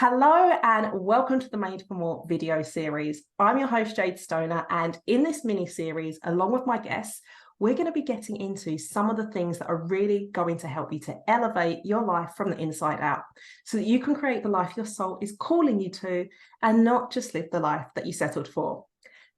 Hello and welcome to the Made for More video series. I'm your host, Jade Stoner, and in this mini series, along with my guests, we're going to be getting into some of the things that are really going to help you to elevate your life from the inside out so that you can create the life your soul is calling you to and not just live the life that you settled for.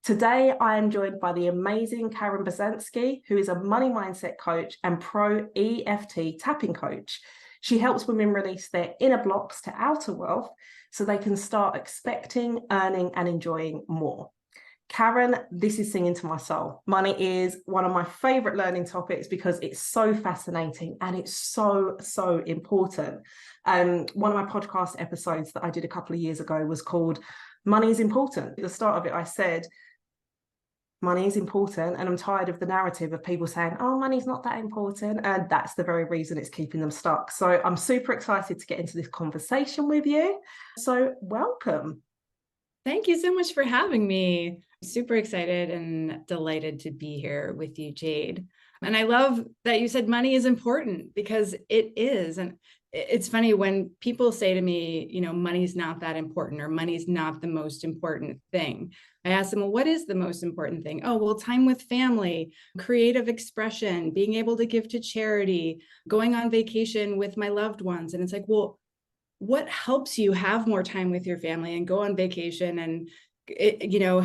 Today, I am joined by the amazing Karen Berzanski, who is a money mindset coach and pro EFT tapping coach. She helps women release their inner blocks to outer wealth so they can start expecting, earning, and enjoying more. Karen, this is singing to my soul. Money is one of my favorite learning topics because it's so fascinating and it's so important. One of my podcast episodes that I did a couple of years ago was called Money is Important. At the start of it, I said, money is important, and I'm tired of the narrative of people saying, oh, money's not that important, and that's the very reason it's keeping them stuck. So I'm super excited to get into this conversation with you. So welcome. Thank you so much for having me. Super excited and delighted to be here with you, Jade. And I love that you said money is important, because it is. And it's funny when people say to me, money's not that important, or money's not the most important thing. I ask them, well, what is the most important thing? Oh, well, time with family, creative expression, being able to give to charity, going on vacation with my loved ones. And it's like, well, what helps you have more time with your family and go on vacation and,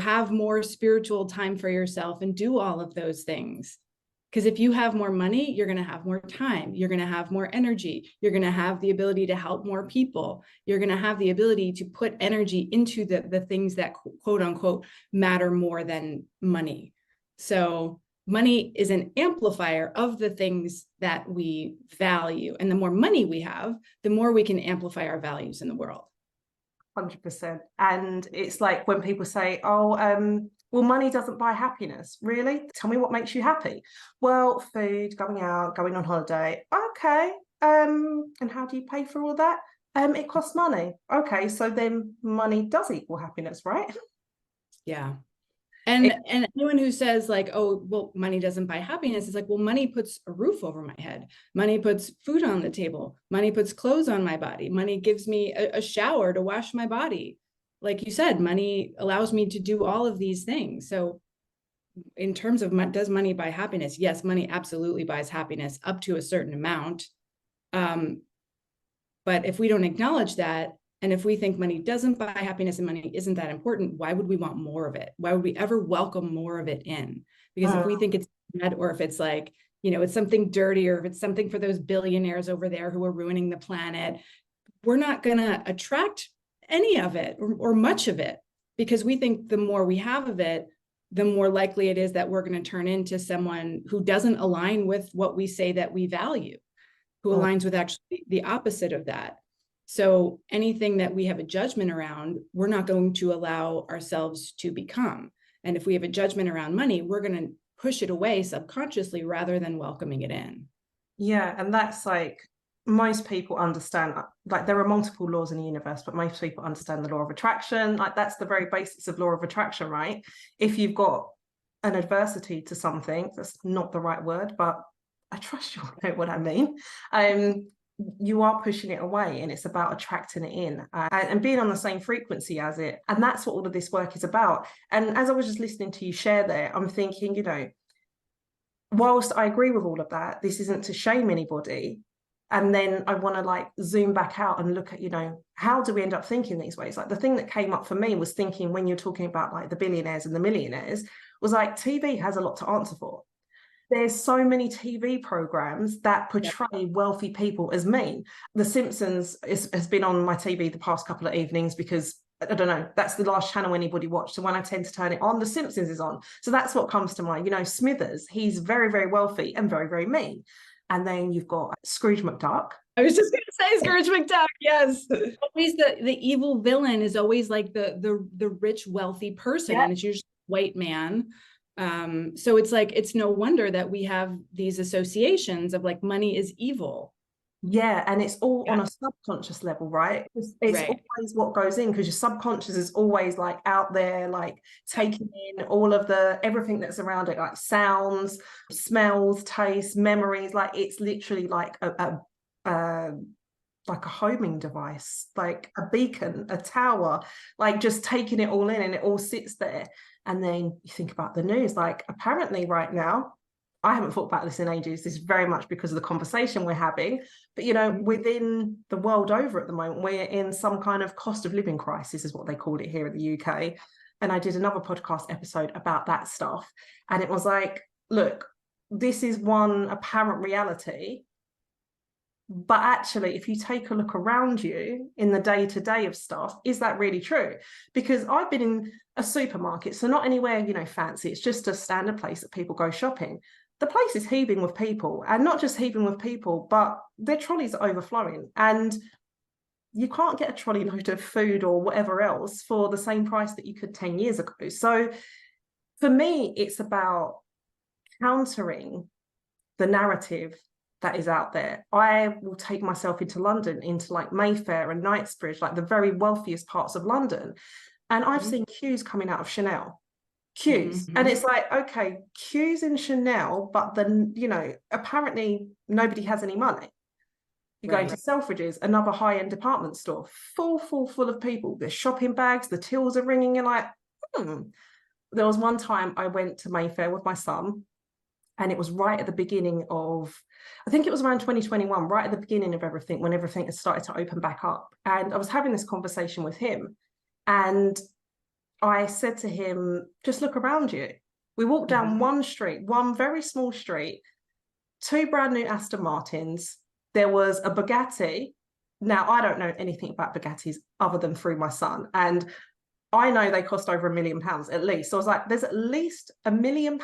have more spiritual time for yourself and do all of those things? Because if you have more money, you're going to have more time. You're going to have more energy. You're going to have the ability to help more people. You're going to have the ability to put energy into the things that quote unquote matter more than money. So money is an amplifier of the things that we value. And the more money we have, the more we can amplify our values in the world. 100%. And it's like when people say, well, money doesn't buy happiness. Really? Tell me what makes you happy. Well, food, going out, going on holiday. Okay. And how do you pay for all that? It costs money. Okay, so then money does equal happiness, right? Yeah. And anyone who says like, oh, well, money doesn't buy happiness, is like, well, money puts a roof over my head. Money puts food on the table. Money puts clothes on my body. Money gives me a shower to wash my body. Like you said, money allows me to do all of these things. So in terms of, does money buy happiness? Yes, money absolutely buys happiness up to a certain amount. But if we don't acknowledge that, and if we think money doesn't buy happiness and money isn't that important, why would we want more of it? Why would we ever welcome more of it in? Because if we think it's bad, or if it's like, it's something dirty, or if it's something for those billionaires over there who are ruining the planet, we're not going to attract any of it or much of it, because we think the more we have of it, the more likely it is that we're going to turn into someone who doesn't align with what we say that we value, who aligns with actually the opposite of that. So anything that we have a judgment around, we're not going to allow ourselves to become. And if we have a judgment around money, we're going to push it away subconsciously rather than welcoming it in. Yeah, and that's like, most people understand, like there are multiple laws in the universe, but most people understand the law of attraction. Like that's the very basics of law of attraction, right? If you've got an adversity to something, that's not the right word, but I trust you know what I mean. You are pushing it away, and it's about attracting it in and being on the same frequency as it. And that's what all of this work is about. And as I was just listening to you share there, I'm thinking, whilst I agree with all of that, this isn't to shame anybody. And then I want to like zoom back out and look at, how do we end up thinking these ways? Like the thing that came up for me was thinking, when you're talking about like the billionaires and the millionaires, was like TV has a lot to answer for. There's so many TV programs that portray wealthy people as mean. The Simpsons has been on my TV the past couple of evenings because, I don't know, that's the last channel anybody watched. So when I tend to turn it on, The Simpsons is on. So that's what comes to mind. Smithers, he's very, very wealthy and very, very mean. And then you've got Scrooge McDuck. I was just going to say Scrooge McDuck, yes. Always the evil villain is always like the rich, wealthy person. Yeah. And it's usually a white man. So it's like, it's no wonder that we have these associations of like money is evil. Yeah, and it's all on a subconscious level, right? It's right. Always what goes in, because your subconscious is always like out there, like taking in all of everything that's around it, like sounds, smells, tastes, memories. Like it's literally like a like a homing device, like a beacon, a tower, like just taking it all in, and it all sits there. And then you think about the news, like apparently right now, I haven't thought about this in ages. This is very much because of the conversation we're having. But, you know, within the world over at the moment, we're in some kind of cost of living crisis, is what they called it here in the UK. And I did another podcast episode about that stuff. And it was like, look, this is one apparent reality. But actually, if you take a look around you in the day-to-day of stuff, is that really true? Because I've been in a supermarket, so not anywhere, you know, fancy. It's just a standard place that people go shopping. The place is heaving with people, and not just heaving with people, but their trolleys are overflowing. And you can't get a trolley load of food or whatever else for the same price that you could 10 years ago. So for me, it's about countering the narrative that is out there. I will take myself into London, into like Mayfair and Knightsbridge, like the very wealthiest parts of London. And I've seen queues coming out of Chanel. Queues. And it's like, okay, queues in Chanel, but then, you know, apparently nobody has any money. You go into Selfridges, another high-end department store, full of people. There's shopping bags, the tills are ringing. You're like, There was one time I went to Mayfair with my son, and it was right at the beginning of, I think it was around 2021, right at the beginning of everything, when everything had started to open back up. And I was having this conversation with him, and I said to him, just look around you. We walked down one street, one very small street, 2 brand new Aston Martins. There was a Bugatti. Now, I don't know anything about Bugattis other than through my son. And I know they cost over £1 million at least. So I was like, there's at least £1 million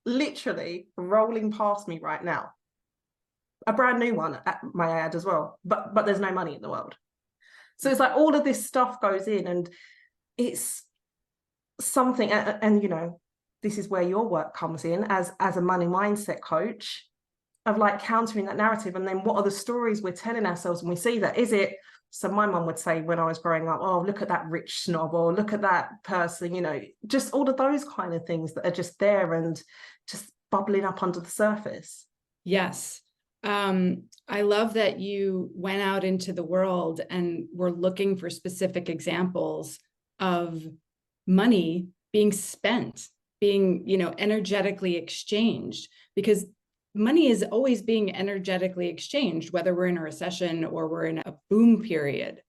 literally rolling past me right now. A brand new one, at my ad as well. But there's no money in the world. So it's like all of this stuff goes in, and it's something, and you know, this is where your work comes in as a money mindset coach, of like countering that narrative. And then what are the stories we're telling ourselves when we see that? Is it, so my mum would say when I was growing up, oh, look at that rich snob, or look at that person, you know, just all of those kind of things that are just there and just bubbling up under the surface. Yes. I love that you went out into the world and were looking for specific examples of money being spent, being, you know, energetically exchanged, because money is always being energetically exchanged, whether we're in a recession or we're in a boom period.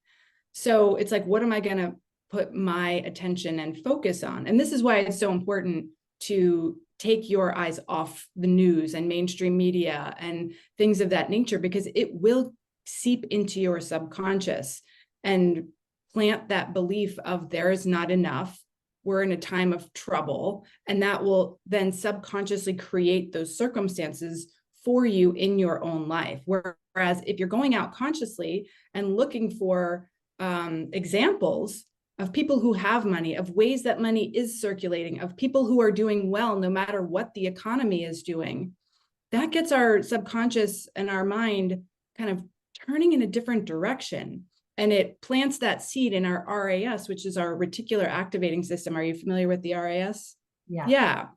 So it's like, what am I going to put my attention and focus on? And this is why it's so important to take your eyes off the news and mainstream media and things of that nature, because it will seep into your subconscious and plant that belief of there is not enough, we're in a time of trouble, and that will then subconsciously create those circumstances for you in your own life. Whereas if you're going out consciously and looking for examples of people who have money, of ways that money is circulating, of people who are doing well, no matter what the economy is doing, that gets our subconscious and our mind kind of turning in a different direction. And it plants that seed in our RAS, which is our reticular activating system. Are you familiar with the RAS? Yeah.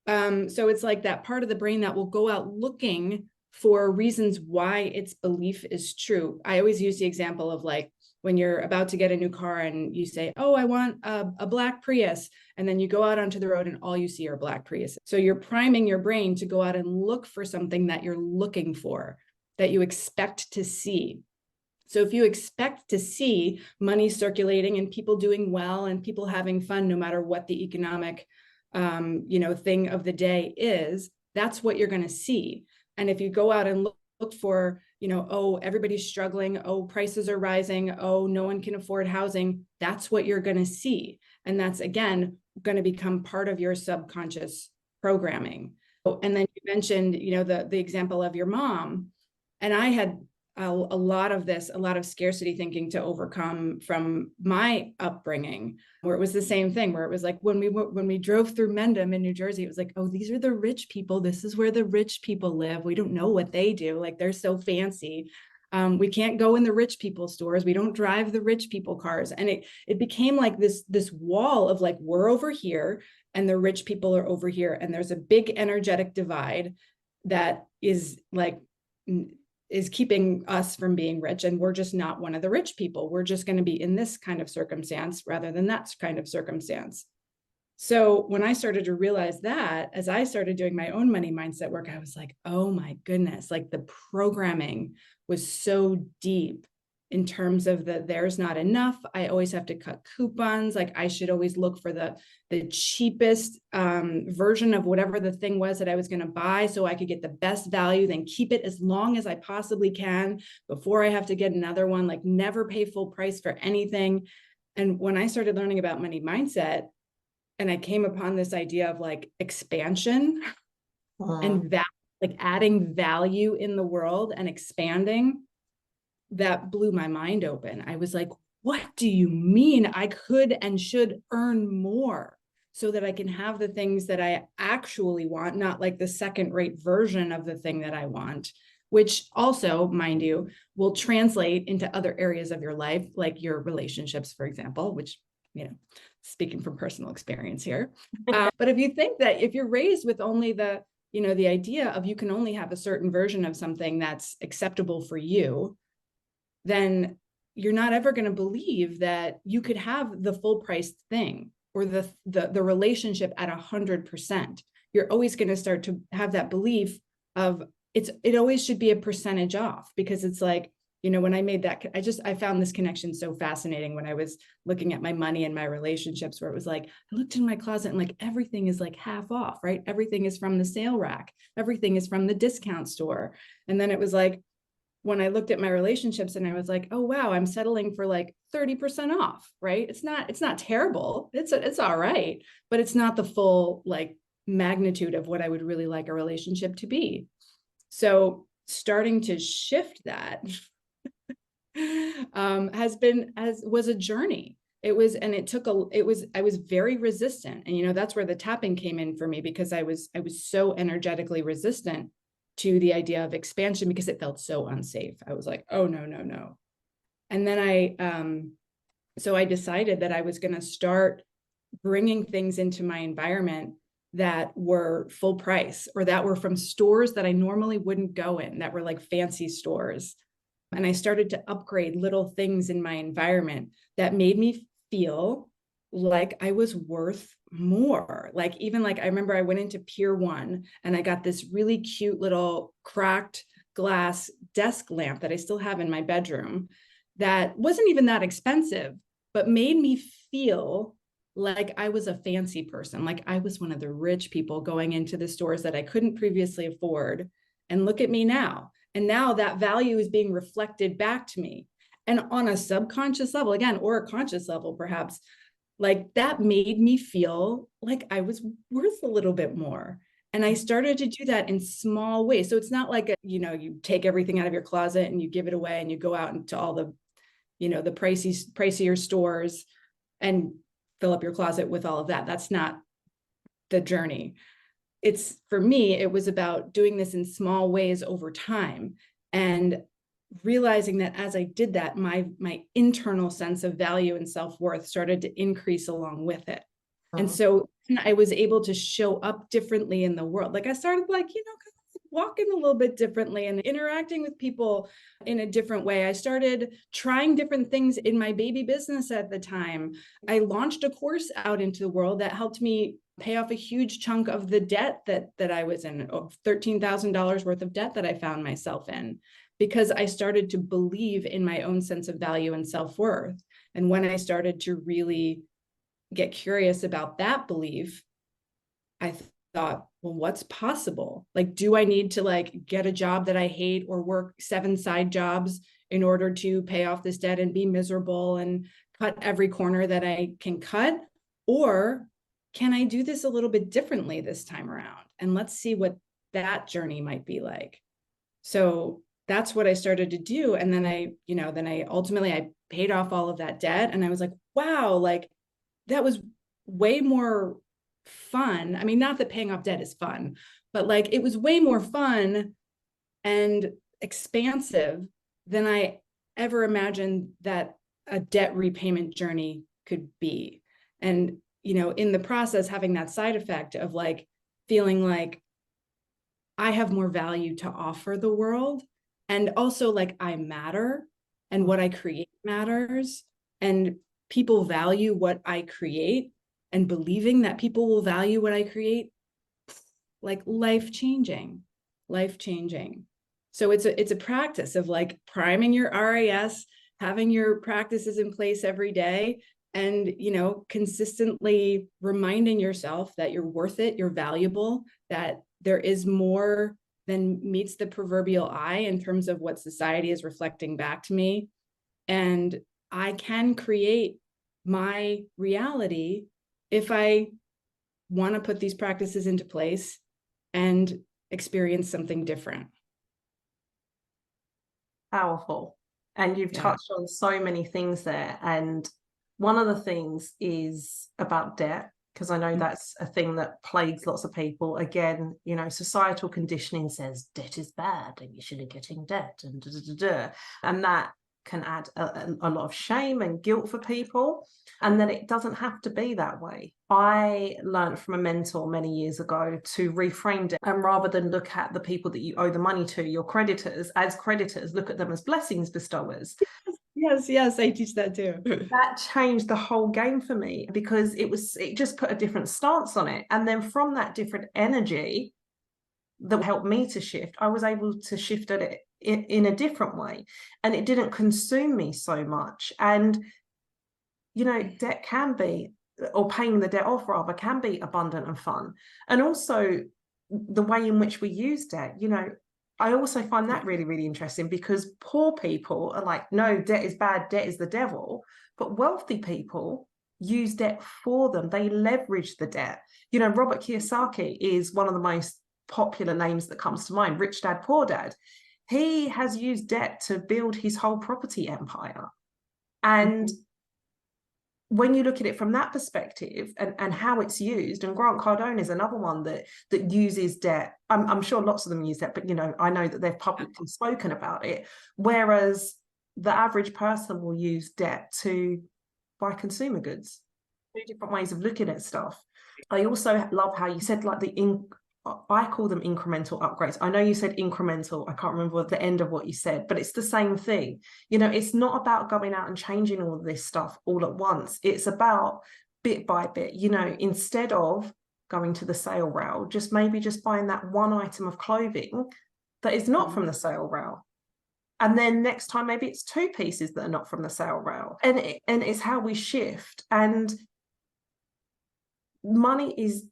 So it's like that part of the brain that will go out looking for reasons why its belief is true. I always use the example of like, when you're about to get a new car and you say, oh, I want a black Prius. And then you go out onto the road and all you see are black Priuses. So you're priming your brain to go out and look for something that you're looking for, that you expect to see. So if you expect to see money circulating and people doing well and people having fun, no matter what the economic, thing of the day is, that's what you're going to see. And if you go out and look for, oh, everybody's struggling, oh, prices are rising, oh, no one can afford housing, that's what you're going to see. And that's, again, going to become part of your subconscious programming. And then you mentioned, the example of your mom. And I had a lot of scarcity thinking to overcome from my upbringing, where it was the same thing, where it was like when we drove through Mendham in New Jersey, it was like, oh, these are the rich people. This is where the rich people live. We don't know what they do. Like, they're so fancy. We can't go in the rich people stores. We don't drive the rich people cars. And it became like this wall of like, we're over here and the rich people are over here. And there's a big energetic divide that is like is keeping us from being rich. And we're just not one of the rich people. We're just going to be in this kind of circumstance rather than that kind of circumstance. So when I started to realize that, as I started doing my own money mindset work, I was like, oh my goodness, like the programming was so deep in terms of there's not enough. I always have to cut coupons. Like I should always look for the cheapest version of whatever the thing was that I was going to buy so I could get the best value, then keep it as long as I possibly can before I have to get another one, like never pay full price for anything. And when I started learning about money mindset, and I came upon this idea of like expansion and like adding value in the world and expanding, that blew my mind open. I was like, what do you mean I could and should earn more so that I can have the things that I actually want, not like the second-rate version of the thing that I want, which also, mind you, will translate into other areas of your life, like your relationships, for example, which, speaking from personal experience here. But if you think that if you're raised with only the idea of you can only have a certain version of something that's acceptable for you, then you're not ever going to believe that you could have the full priced thing or the relationship at 100%. You're always going to start to have that belief of it always should be a percentage off, because it's like, when I made that, I found this connection so fascinating when I was looking at my money and my relationships, where it was like, I looked in my closet and like everything is like half off, right? Everything is from the sale rack. Everything is from the discount store. And then it was like, when I looked at my relationships and I was like, oh, wow, I'm settling for like 30% off, right? It's not terrible. It's all right, but it's not the full like magnitude of what I would really like a relationship to be. So starting to shift that was a journey. I was very resistant. And, that's where the tapping came in for me, because I was so energetically resistant to the idea of expansion because it felt so unsafe. I was like, oh, no, no, no. And then so I decided that I was going to start bringing things into my environment that were full price, or that were from stores that I normally wouldn't go in, that were like fancy stores. And I started to upgrade little things in my environment that made me feel like I was worth more. Like, even like, I remember I went into Pier 1 and I got this really cute little cracked glass desk lamp that I still have in my bedroom that wasn't even that expensive, but made me feel like I was a fancy person. Like I was one of the rich people going into the stores that I couldn't previously afford. And look at me now. And now that value is being reflected back to me. And on a subconscious level, again, or a conscious level, perhaps, like that made me feel like I was worth a little bit more. And I started to do that in small ways. So it's not like, you take everything out of your closet and you give it away and you go out into all the, the pricier stores and fill up your closet with all of that. That's not the journey. For me, it was about doing this in small ways over time, and realizing that as I did that, my internal sense of value and self-worth started to increase along with it. And so I was able to show up differently in the world. Like I started like, walking a little bit differently and interacting with people in a different way. I started trying different things in my baby business at the time. I launched a course out into the world that helped me pay off a huge chunk of the debt that I was in, $13,000 worth of debt that I found myself in, because I started to believe in my own sense of value and self-worth. And when I started to really get curious about that belief, I thought, well, what's possible? Like, do I need to like get a job that I hate or work 7 side jobs in order to pay off this debt and be miserable and cut every corner that I can cut? Or can I do this a little bit differently this time around? And let's see what that journey might be like. So that's what I started to do. And then I ultimately paid off all of that debt. And I was like, wow, like that was way more fun. I mean, not that paying off debt is fun, but like it was way more fun and expansive than I ever imagined that a debt repayment journey could be. And, in the process, having that side effect of like feeling like I have more value to offer the world And also like I matter and what I create matters, and people value what I create, and believing that people will value what I create, like life changing. So it's a practice of like priming your RAS, having your practices in place every day, and consistently reminding yourself that you're worth it, you're valuable, that there is more than meets the proverbial eye in terms of what society is reflecting back to me. And I can create my reality if I want to put these practices into place and experience something different. Powerful. And you've touched on so many things there. And one of the things is about debt, because I know that's a thing that plagues lots of people. Again, societal conditioning says debt is bad and you shouldn't get in debt, and and that can add a lot of shame and guilt for people. And then it doesn't have to be that way. I learned from a mentor many years ago to reframe it, and rather than look at the people that you owe the money to, your creditors, as creditors, look at them as blessings bestowers. Yes, I teach that too. That changed the whole game for me, because it just put a different stance on it. And then from that different energy that helped me to shift, I was able to shift at it in a different way, and it didn't consume me so much. And debt can be, or paying the debt off rather, can be abundant and fun. And also the way in which we use debt, I also find that really, really interesting, because poor people are like, no, debt is bad, debt is the devil. But wealthy people use debt for them. They leverage the debt. Robert Kiyosaki is one of the most popular names that comes to mind, Rich Dad, Poor Dad. He has used debt to build his whole property empire. And when you look at it from that perspective, and how it's used, and Grant Cardone is another one that uses debt. I'm sure lots of them use that, but I know that they've publicly spoken about it. Whereas the average person will use debt to buy consumer goods. Two different ways of looking at stuff. I also love how you said like I call them incremental upgrades. I know you said incremental. I can't remember the end of what you said, but it's the same thing. It's not about going out and changing all of this stuff all at once. It's about bit by bit, instead of going to the sale rail, just buying that one item of clothing that is not from the sale rail. And then next time, maybe it's two pieces that are not from the sale rail. And it's how we shift. And money is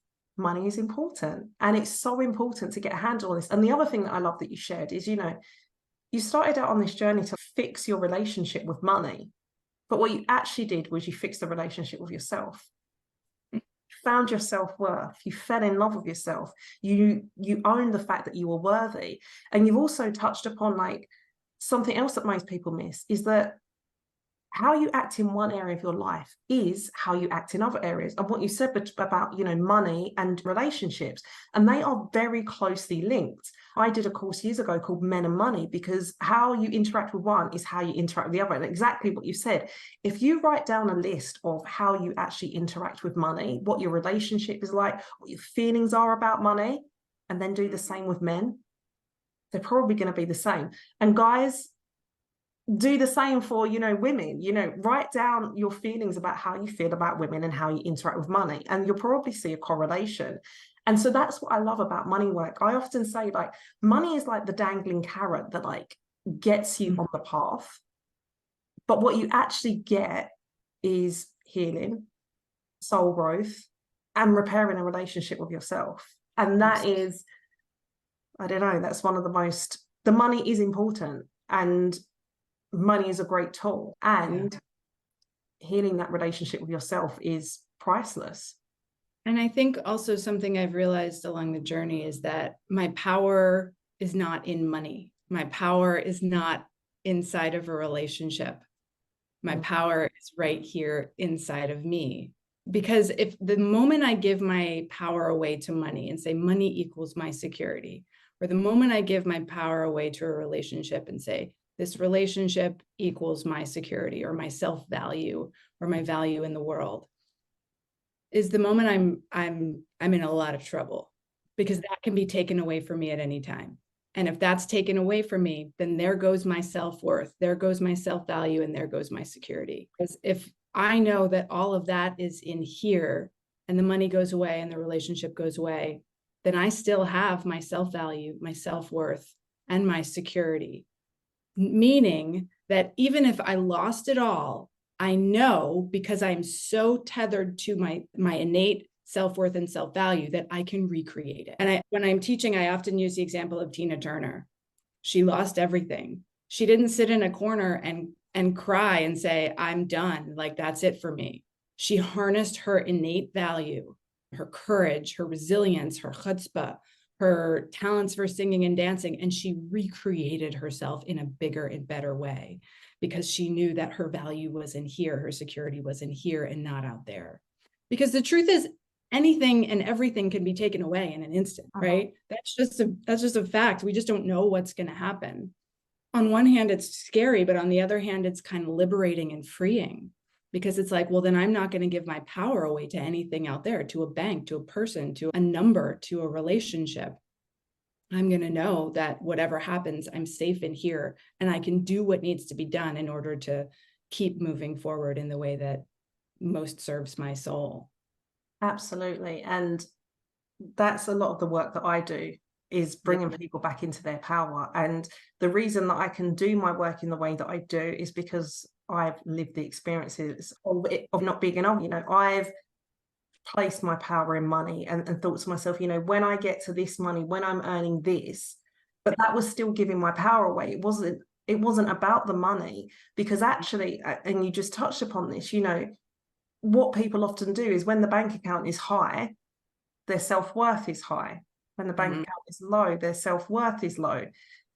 important, and it's so important to get a handle on this. And the other thing that I love that you shared is, you started out on this journey to fix your relationship with money, but what you actually did was you fixed the relationship with yourself. You found your self-worth, you fell in love with yourself, you owned the fact that you were worthy. And you've also touched upon like something else that most people miss, is that how you act in one area of your life is how you act in other areas. And what you said about, money and relationships, and they are very closely linked. I did a course years ago called Men and Money, because how you interact with one is how you interact with the other. And exactly what you said, if you write down a list of how you actually interact with money, what your relationship is like, what your feelings are about money, and then do the same with men, they're probably going to be the same. And guys, do the same for women. Write down your feelings about how you feel about women and how you interact with money, and you'll probably see a correlation. And so that's what I love about money work. I often say, like, money is like the dangling carrot that like gets you on the path, but what you actually get is healing, soul growth, and repairing a relationship with yourself. And that is, I don't know, that's one of the money is important, and money is a great tool, and healing that relationship with yourself is priceless. And I think also something I've realized along the journey is that my power is not in money. My power is not inside of a relationship. My power is right here inside of me. Because if the moment I give my power away to money and say money equals my security, or the moment I give my power away to a relationship and say this relationship equals my security or my self-value or my value in the world, is the moment I'm in a lot of trouble, because that can be taken away from me at any time. And if that's taken away from me, then there goes my self-worth, there goes my self-value, and there goes my security. Because if I know that all of that is in here and the money goes away and the relationship goes away, then I still have my self-value, my self-worth, and my security. Meaning that even if I lost it all, I know, because I'm so tethered to my innate self-worth and self-value, that I can recreate it. And when I'm teaching, I often use the example of Tina Turner. She lost everything. She didn't sit in a corner and cry and say, I'm done, like that's it for me. She harnessed her innate value, her courage, her resilience, her chutzpah, her talents for singing and dancing, and she recreated herself in a bigger and better way, because she knew that her value was in here, her security was in here and not out there. Because the truth is, anything and everything can be taken away in an instant, right? That's just a fact. We just don't know what's going to happen. On one hand, it's scary, but on the other hand, it's kind of liberating and freeing, because it's like, well, then I'm not going to give my power away to anything out there, to a bank, to a person, to a number, to a relationship. I'm going to know that whatever happens, I'm safe in here, and I can do what needs to be done in order to keep moving forward in the way that most serves my soul. Absolutely. And that's a lot of the work that I do, is bringing people back into their power. And the reason that I can do my work in the way that I do is because I've lived the experiences of not being enough. You know, I've placed my power in money and thought to myself, you know, when I get to this money, when I'm earning this, but that was still giving my power away. It wasn't about the money, because actually, and you just touched upon this, you know, what people often do is when the bank account is high, their self-worth is high. When the bank account is low, their self-worth is low.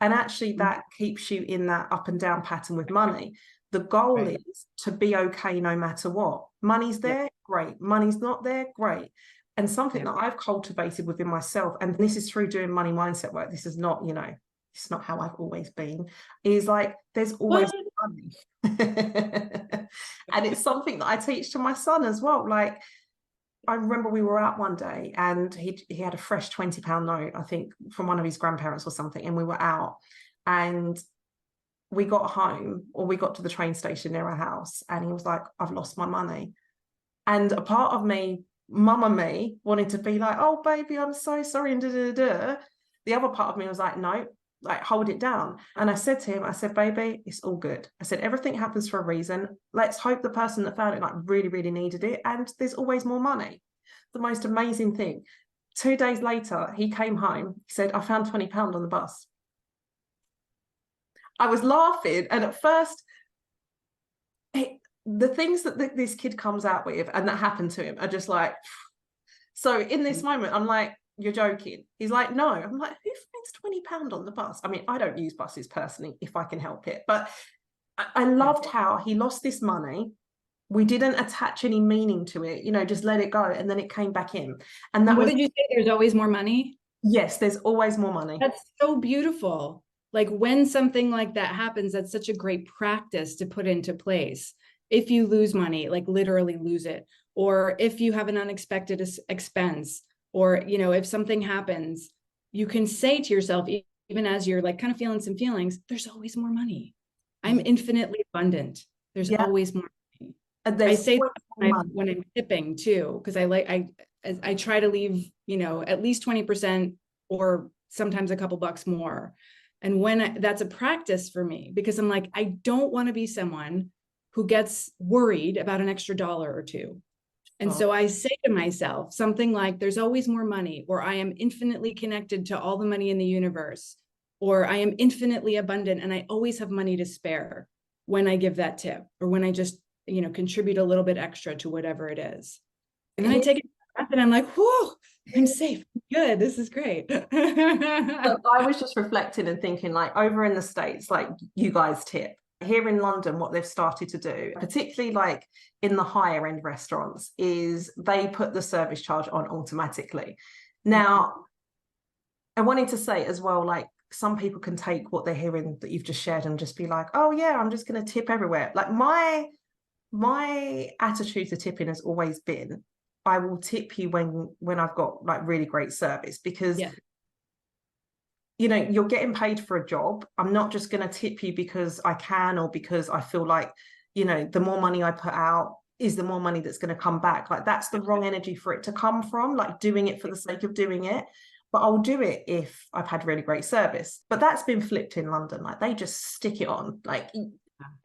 And actually that keeps you in that up and down pattern with money. The goal is to be okay no matter what. Money's there, great. Money's not there, great. And something that I've cultivated within myself, and this is through doing money mindset work, this is not, you know, it's not how I've always been, is like, there's always money. And it's something that I teach to my son as well. Like, I remember we were out one day and he had a fresh £20 note, I think, from one of his grandparents or something. And we were out and we got home, or we got to the train station near our house, and he was like, I've lost my money. And a part of me, mama me, wanted to be like, oh, baby, I'm so sorry. And the other part of me was like, no, like, hold it down. And I said to him, I said, baby, it's all good. I said, everything happens for a reason. Let's hope the person that found it like really, really needed it. And there's always more money. The most amazing thing. 2 days later, he came home. He said, I found £20 on the bus. I was laughing. And at first, the things that this kid comes out with and that happened to him are just like, so in this moment, I'm like, you're joking. He's like, no. I'm like, who finds £20 on the bus? I mean, I don't use buses personally, if I can help it. But I loved how he lost this money. We didn't attach any meaning to it, you know, just let it go. And then it came back in. And what did you say? There's always more money? Yes, there's always more money. That's so beautiful. Like, when something like that happens, that's such a great practice to put into place. If you lose money, like literally lose it, or if you have an unexpected expense, or, you know, if something happens, you can say to yourself, even as you're like kind of feeling some feelings, there's always more money. I'm infinitely abundant. There's always more money. I say that when I'm tipping too, because I try to leave, you know, at least 20% or sometimes a couple bucks more. And that's a practice for me, because I'm like, I don't want to be someone who gets worried about an extra dollar or two. And so I say to myself something like, there's always more money, or I am infinitely connected to all the money in the universe, or I am infinitely abundant and I always have money to spare when I give that tip, or when I just, you know, contribute a little bit extra to whatever it is. And then I take a breath and I'm like, whoa, I'm safe. Good. This is great. So I was just reflecting and thinking, like, over in the States, like, you guys tip. Here in London, what they've started to do, particularly like in the higher end restaurants, is they put the service charge on automatically. Now, I wanted to say as well, like, some people can take what they're hearing that you've just shared and just be like, oh yeah, I'm just going to tip everywhere. Like, my attitude to tipping has always been, I will tip you when I've got like really great service, because you know, you're getting paid for a job. I'm not just going to tip you because I can, or because I feel like, you know, the more money I put out is the more money that's going to come back. Like, that's the wrong energy for it to come from, like doing it for the sake of doing it. But I'll do it if I've had really great service. But that's been flipped in London. Like, they just stick it on, like,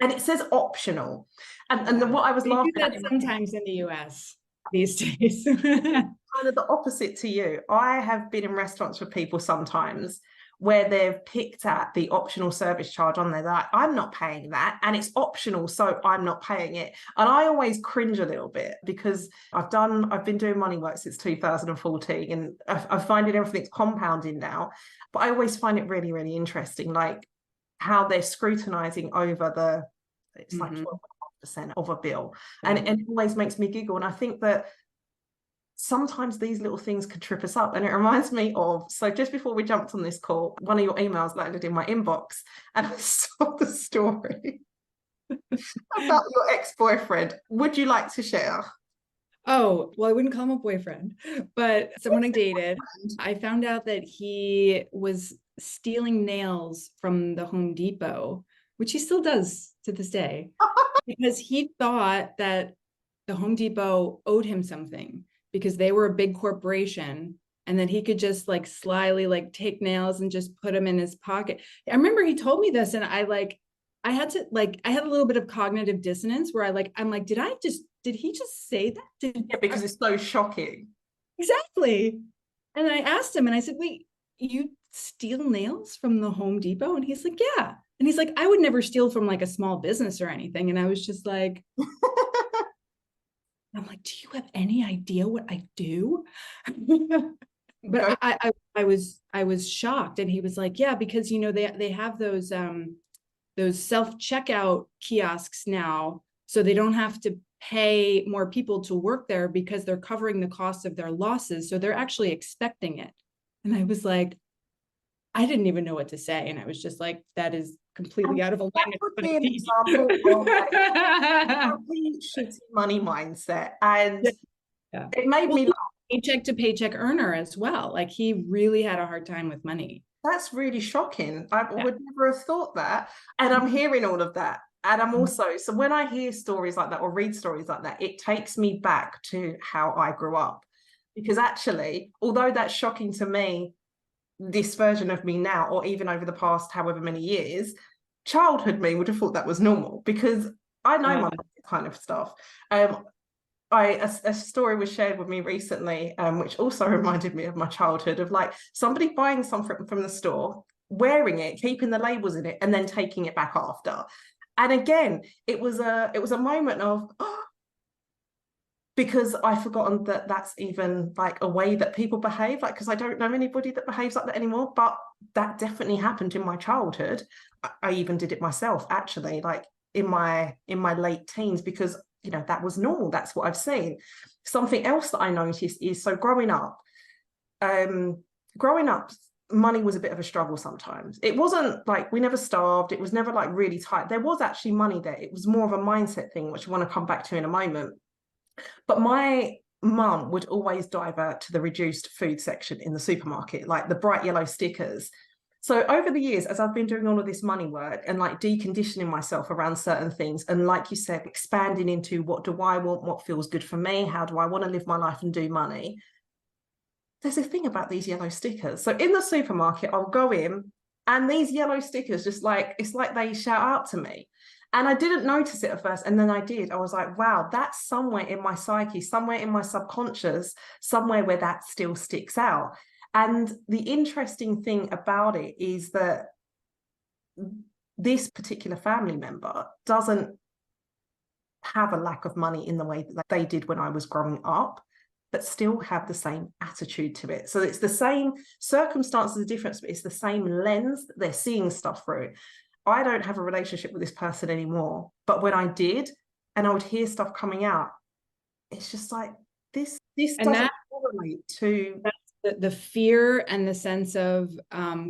and it says optional. And what I was laughing at sometimes in the US these days. Kind of the opposite to you. I have been in restaurants with people sometimes where they've picked at the optional service charge on there. They're like, I'm not paying that, and it's optional, so I'm not paying it. And I always cringe a little bit, because I've been doing money work since 2014, and I find it everything's compounding now. But I always find it really, really interesting, like how they're scrutinizing over it's like 12% of a bill. And it always makes me giggle. And I think that sometimes these little things could trip us up. And it reminds me of, so just before we jumped on this call, one of your emails landed in my inbox, and I saw the story about your ex-boyfriend. Would you like to share? Oh, well, I wouldn't call him a boyfriend, but someone I dated. I found out that he was stealing nails from the Home Depot, which he still does to this day, because he thought that the Home Depot owed him something because they were a big corporation, and that he could just like slyly like take nails and just put them in his pocket. I remember he told me this, and I had a little bit of cognitive dissonance where I'm like, did he just say that? Yeah, because it's so shocking. Exactly. And I asked him, and I said, wait, you steal nails from the Home Depot? And he's like, yeah. And he's like, I would never steal from like a small business or anything. And I was just like, I'm like, do you have any idea what I do? But I was shocked. And he was like, yeah, because, you know, they have those self-checkout kiosks now, so they don't have to pay more people to work there because they're covering the cost of their losses. So they're actually expecting it. And I was like, I didn't even know what to say. And I was just like, that is completely out of alignment. That would be an example of like a really shitty money mindset. And it made me laugh. Paycheck to paycheck earner as well. Like, he really had a hard time with money. That's really shocking. I would never have thought that. And I'm hearing all of that. And I'm also, so when I hear stories like that or read stories like that, it takes me back to how I grew up. Because actually, although that's shocking to me, this version of me now, or even over the past however many years, childhood me would have thought that was normal, because I know my kind of stuff. A story was shared with me recently, which also reminded me of my childhood, of like somebody buying something from the store, wearing it, keeping the labels in it, and then taking it back after. And again, it was a moment of, oh, because I've forgotten that that's even like a way that people behave, like, because I don't know anybody that behaves like that anymore, but that definitely happened in my childhood. I even did it myself, actually, like in my late teens, because, you know, that was normal. That's what I've seen. Something else that I noticed is, so growing up, money was a bit of a struggle sometimes. It wasn't like we never starved. It was never like really tight. There was actually money there. It was more of a mindset thing, which I want to come back to in a moment. But my mum would always divert to the reduced food section in the supermarket, like the bright yellow stickers. So over the years, as I've been doing all of this money work and like deconditioning myself around certain things, and like you said, expanding into what do I want, what feels good for me, how do I want to live my life and do money, there's a thing about these yellow stickers. So in the supermarket, I'll go in, and these yellow stickers, just like, it's like they shout out to me. And I didn't notice it at first. And then I did. I was like, wow, that's somewhere in my psyche, somewhere in my subconscious, somewhere where that still sticks out. And the interesting thing about it is that this particular family member doesn't have a lack of money in the way that they did when I was growing up, but still have the same attitude to it. So it's the same circumstances are different, but it's the same lens that they're seeing stuff through. I don't have a relationship with this person anymore, but when I did, and I would hear stuff coming out, it's just like, this doesn't correlate to the fear and the sense of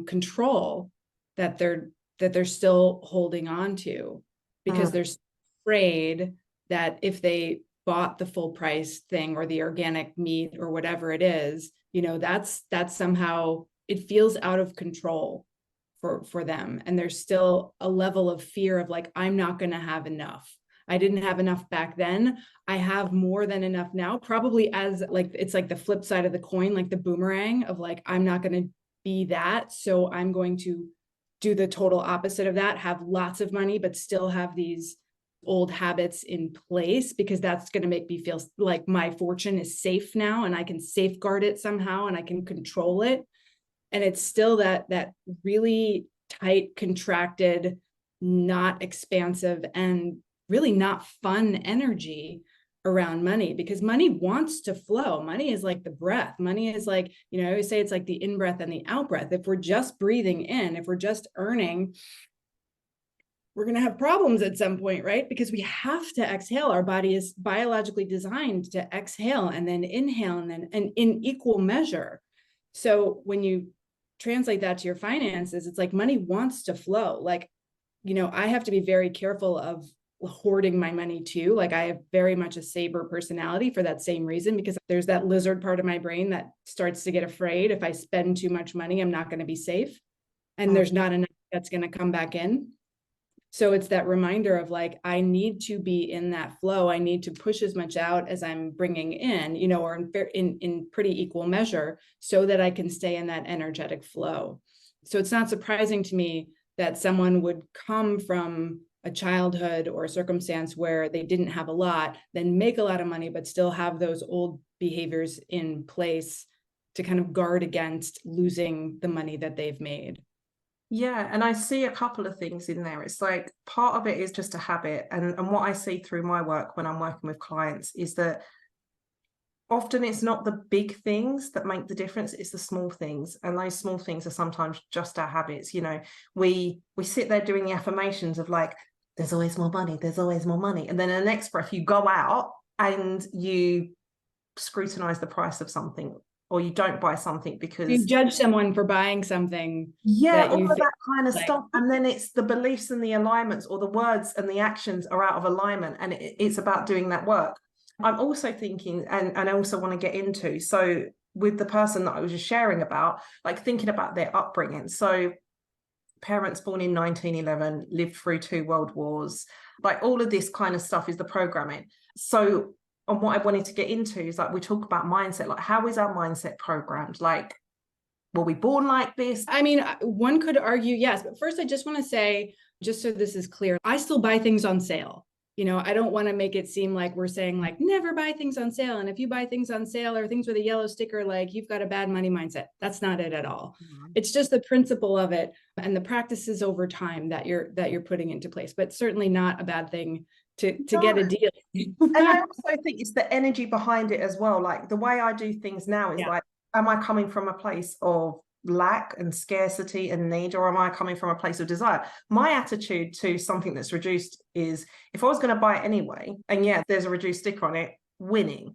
control that they're still holding on to, because they're afraid that if they bought the full price thing or the organic meat or whatever it is, you know, that's somehow it feels out of control for them. And there's still a level of fear of like, I'm not going to have enough. I didn't have enough back then. I have more than enough now, probably as like, it's like the flip side of the coin, like the boomerang of like, I'm not going to be that. So I'm going to do the total opposite of that, have lots of money, but still have these old habits in place, because that's going to make me feel like my fortune is safe now and I can safeguard it somehow and I can control it. And it's still that really tight, contracted, not expansive, and really not fun energy around money, because money wants to flow. Money is like the breath. Money is like, I always say it's like the in-breath and the out-breath. If we're just breathing in, if we're just earning, we're going to have problems at some point, right? Because we have to exhale. Our body is biologically designed to exhale and then inhale and in equal measure. So when you translate that to your finances, it's like money wants to flow. Like, I have to be very careful of hoarding my money too. Like I have very much a saver personality for that same reason, because there's that lizard part of my brain that starts to get afraid. If I spend too much money, I'm not going to be safe. And there's not enough that's going to come back in. So it's that reminder of like, I need to be in that flow. I need to push as much out as I'm bringing in, or in pretty equal measure, so that I can stay in that energetic flow. So it's not surprising to me that someone would come from a childhood or a circumstance where they didn't have a lot, then make a lot of money, but still have those old behaviors in place to kind of guard against losing the money that they've made. Yeah, and I see a couple of things in there. It's like part of it is just a habit. And what I see through my work when I'm working with clients is that often it's not the big things that make the difference, it's the small things. And those small things are sometimes just our habits. We sit there doing the affirmations of like, there's always more money, there's always more money. And then in the next breath, you go out and you scrutinize the price of something, or you don't buy something because you judge someone for buying something. Yeah, that you all of think, that kind of like, stuff. And then it's the beliefs and the alignments, or the words and the actions are out of alignment. And it's about doing that work. I'm also thinking, and I also want to get into, so with the person that I was just sharing about, like thinking about their upbringing. So parents born in 1911, lived through 2 world wars, like all of this kind of stuff is the programming. So, and what I wanted to get into is like, we talk about mindset, like how is our mindset programmed? Like, were we born like this? I mean, one could argue yes, but first I just want to say, just so this is clear, I still buy things on sale. I don't want to make it seem like we're saying like, never buy things on sale. And if you buy things on sale or things with a yellow sticker, like you've got a bad money mindset. That's not it at all. Mm-hmm. It's just the principle of it and the practices over time that you're putting into place, but certainly not a bad thing to get a deal. And I also think it's the energy behind it as well. Like the way I do things now is like, am I coming from a place of lack and scarcity and need, or am I coming from a place of desire? My attitude to something that's reduced is, if I was going to buy it anyway, and yeah, there's a reduced sticker on it, winning.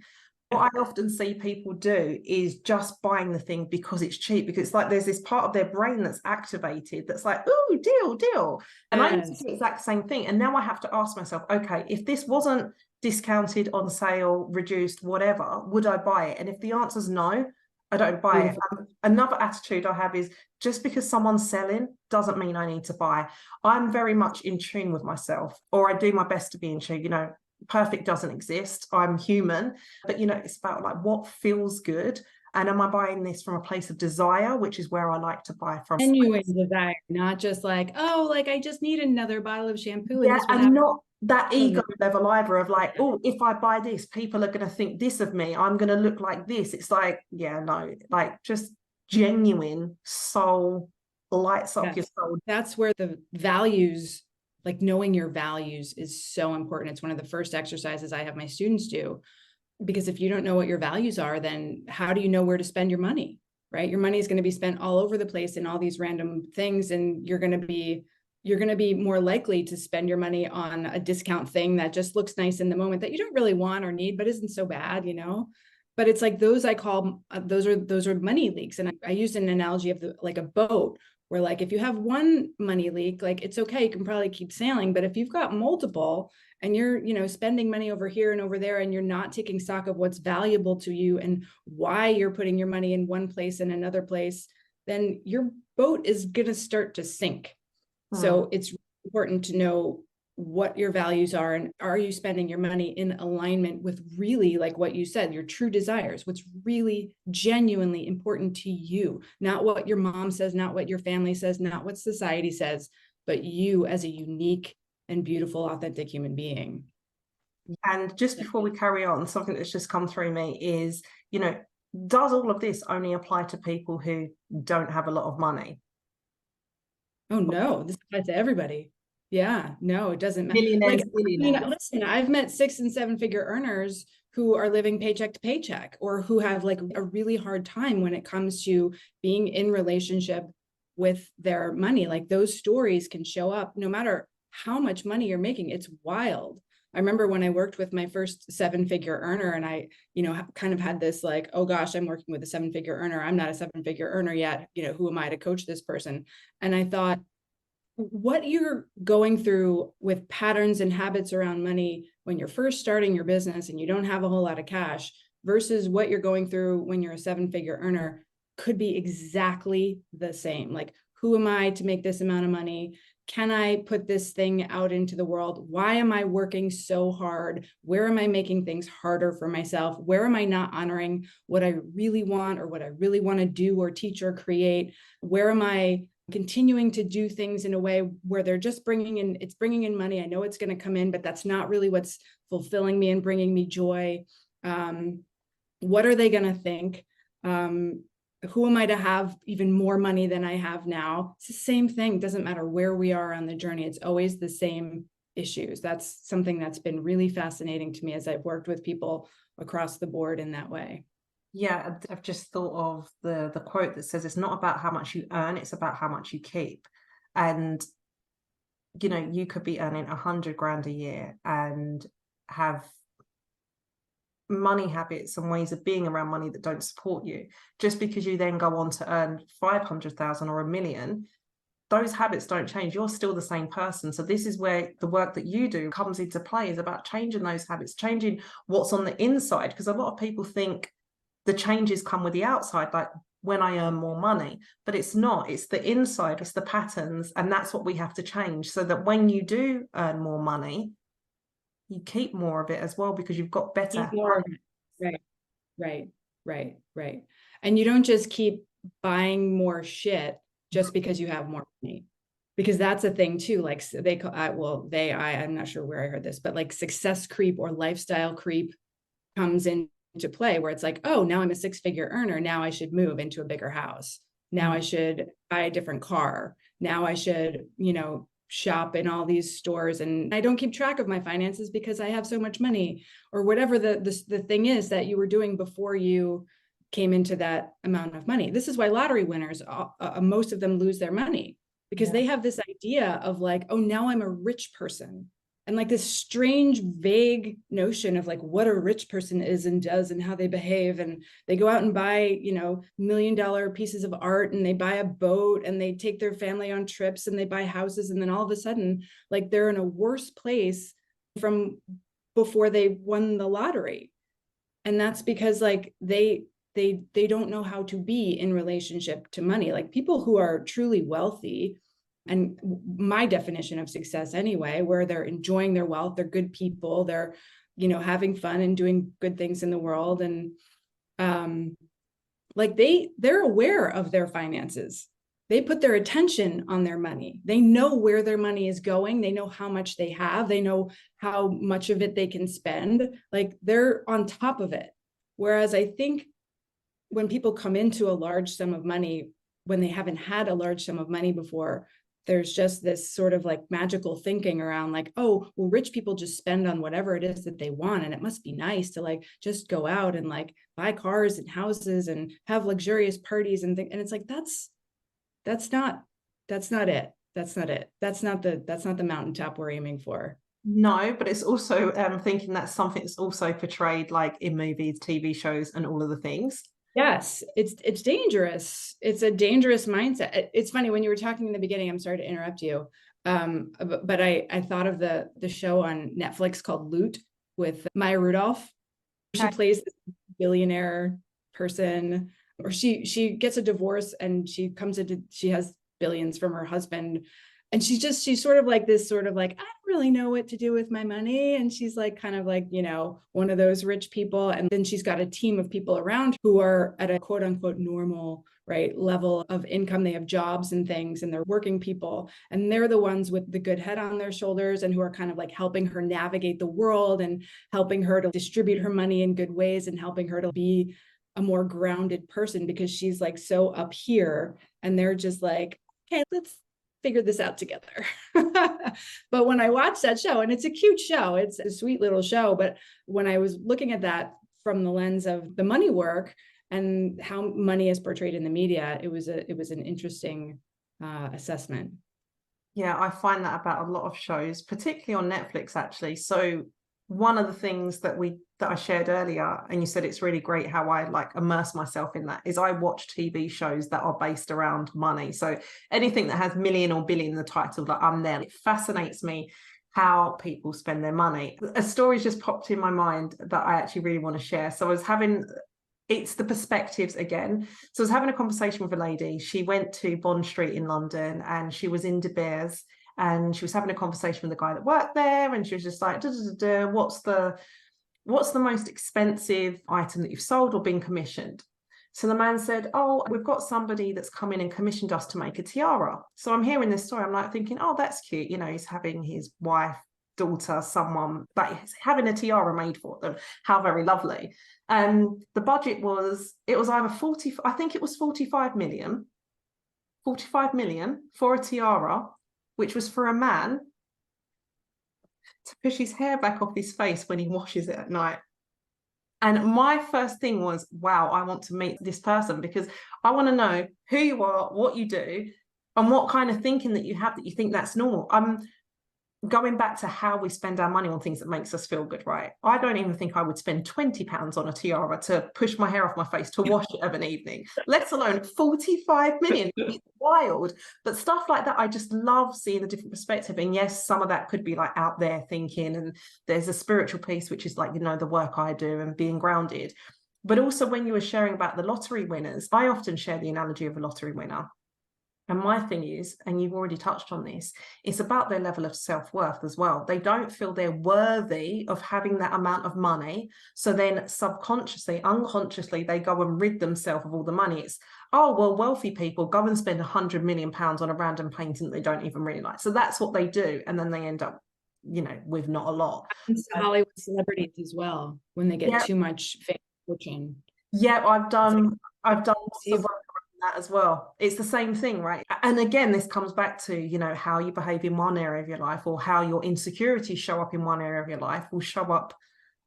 What I often see people do is just buying the thing because it's cheap, because it's like there's this part of their brain that's activated that's like, ooh, deal. And I used to do the exact same thing. And now I have to ask myself, okay, if this wasn't discounted, on sale, reduced, whatever, would I buy it? And if the answer is no, I don't buy it. Another attitude I have is, just because someone's selling doesn't mean I need to buy. I'm very much in tune with myself, or I do my best to be in tune. Perfect doesn't exist. I'm human, but it's about like what feels good. And am I buying this from a place of desire, which is where I like to buy from? Genuine desire, not just like, oh, like I just need another bottle of shampoo. Yeah, and not that ego level either of like, oh, if I buy this, people are going to think this of me. I'm going to look like this. It's like, yeah, no, like just genuine soul, lights up your soul. That's where the values, like knowing your values, is so important. It's one of the first exercises I have my students do, because if you don't know what your values are, then how do you know where to spend your money, right? Your money is going to be spent all over the place in all these random things, and you're going to be more likely to spend your money on a discount thing that just looks nice in the moment that you don't really want or need, but isn't so bad, But it's like those, I call those are money leaks. And I used an analogy of like a boat, where like if you have one money leak, like it's okay, you can probably keep sailing. But if you've got multiple and you're spending money over here and over there, and you're not taking stock of what's valuable to you and why you're putting your money in one place and another place, then your boat is going to start to sink. So it's important to know what your values are, and are you spending your money in alignment with really, like what you said, your true desires, what's really genuinely important to you, not what your mom says, not what your family says, not what society says, but you as a unique and beautiful, authentic human being. And just before we carry on, something that's just come through me is, you know, does all of this only apply to people who don't have a lot of money? Oh no, this applies to everybody. Yeah, no, it doesn't matter. Millionaires, Like, I mean, billionaires. listen, I've met 6 and 7 figure earners who are living paycheck to paycheck, or who have like a really hard time when it comes to being in relationship with their money. Like, those stories can show up no matter how much money you're making. It's wild. I remember when I worked with my first 7-figure earner, and I, kind of had this like, oh gosh, I'm working with a 7-figure earner. I'm not a 7-figure earner yet. Who am I to coach this person? And I thought, what you're going through with patterns and habits around money when you're first starting your business and you don't have a whole lot of cash versus what you're going through when you're a 7-figure earner could be exactly the same. Like, who am I to make this amount of money? Can I put this thing out into the world? Why am I working so hard? Where am I making things harder for myself? Where am I not honoring what I really want, or what I really want to do or teach or create? Where am I continuing to do things in a way where they're just bringing in money? I know it's going to come in, but that's not really what's fulfilling me and bringing me joy. What are they going to think? Who am I to have even more money than I have now? It's the same thing. It doesn't matter where we are on the journey. It's always the same issues. That's something that's been really fascinating to me as I've worked with people across the board in that way. Yeah, I've just thought of the quote that says it's not about how much you earn, it's about how much you keep. And you could be earning 100 grand a year and have money habits and ways of being around money that don't support you. Just because you then go on to earn 500,000 or 1 million, those habits don't change. You're still the same person. So this is where the work that you do comes into play, is about changing those habits, changing what's on the inside. Because a lot of people think the changes come with the outside, like when I earn more money, but it's not. It's the inside, it's the patterns, and that's what we have to change, so that when you do earn more money, you keep more of it as well, because you've got better. Right. And you don't just keep buying more shit just because you have more money, because that's a thing too. Like, they call, I'm not sure where I heard this, but like success creep or lifestyle creep comes into play, where it's like, oh, now I'm a 6-figure earner. Now I should move into a bigger house. Now I should buy a different car. Now I should, shop in all these stores, and I don't keep track of my finances because I have so much money, or whatever the thing is that you were doing before you came into that amount of money. This is why lottery winners, most of them lose their money, because they have this idea of like, oh, now I'm a rich person. And like this strange, vague notion of like what a rich person is and does and how they behave. And they go out and buy, $1 million pieces of art, and they buy a boat, and they take their family on trips, and they buy houses. And then all of a sudden, like, they're in a worse place from before they won the lottery. And that's because like they don't know how to be in relationship to money. Like, people who are truly wealthy, and my definition of success anyway, where they're enjoying their wealth, they're good people, they're, having fun and doing good things in the world. And like they're aware of their finances. They put their attention on their money. They know where their money is going. They know how much they have. They know how much of it they can spend. Like, they're on top of it. Whereas I think when people come into a large sum of money, when they haven't had a large sum of money before, there's just this sort of like magical thinking around like, oh, well, rich people just spend on whatever it is that they want. And it must be nice to like just go out and like buy cars and houses and have luxurious parties and things. And it's like, that's not it. That's not it. That's not the mountaintop we're aiming for. No, but it's also thinking that's something that's also portrayed like in movies, TV shows, and all of the things. Yes, it's dangerous. It's a dangerous mindset. It's funny, when you were talking in the beginning, I'm sorry to interrupt you. But I thought of the show on Netflix called Loot with Maya Rudolph. She plays this billionaire person or she gets a divorce and she has billions from her husband. And she's sort of like this sort of like, I don't really know what to do with my money. And she's like, kind of like, one of those rich people. And then she's got a team of people around who are at a quote unquote normal, right, level of income. They have jobs and things, and they're working people. And they're the ones with the good head on their shoulders and who are kind of like helping her navigate the world and helping her to distribute her money in good ways and helping her to be a more grounded person, because she's like so up here and they're just like, okay, let's figure this out together. But when I watched that show, and it's a cute show, it's a sweet little show, but when I was looking at that from the lens of the money work and how money is portrayed in the media, it was an interesting assessment. Yeah, I find that about a lot of shows, particularly on Netflix, actually. So one of the things that I shared earlier, and you said it's really great how I like immerse myself in that, is I watch TV shows that are based around money. So anything that has million or billion in the title, that I'm there. It fascinates me how people spend their money. A story just popped in my mind that I actually really want to share. So it's the perspectives again. So I was having a conversation with a lady. She went to Bond Street in London and she was in De Beers, and she was having a conversation with the guy that worked there. And she was just like, what's the most expensive item that you've sold or been commissioned? So the man said, oh, we've got somebody that's come in and commissioned us to make a tiara. So I'm hearing this story. I'm like thinking, oh, that's cute. He's having his wife, daughter, someone, but he's having a tiara made for them. How very lovely. The budget was either 45 million for a tiara, which was for a man to push his hair back off his face when he washes it at night. And my first thing was, wow, I want to meet this person, because I want to know who you are, what you do, and what kind of thinking that you have that you think that's normal. Going back to how we spend our money on things that makes us feel good, right? I don't even think I would spend £20 on a tiara to push my hair off my face to wash it of an evening, let alone 45 million. It's wild. But stuff like that, I just love seeing a different perspective. And yes, some of that could be like out there thinking, and there's a spiritual piece, which is like, the work I do and being grounded. But also when you were sharing about the lottery winners, I often share the analogy of a lottery winner. And my thing is, and you've already touched on this, it's about their level of self-worth as well. They don't feel they're worthy of having that amount of money. So then subconsciously, unconsciously, they go and rid themselves of all the money. It's, oh, well, wealthy people go and spend £100 million on a random painting that they don't even really like. So that's what they do. And then they end up, with not a lot. And Hollywood celebrities as well, when they get too much fame, fortune. Yeah, I've done lots of work that as well. It's the same thing, right? And again, this comes back to how you behave in one area of your life, or how your insecurities show up in one area of your life will show up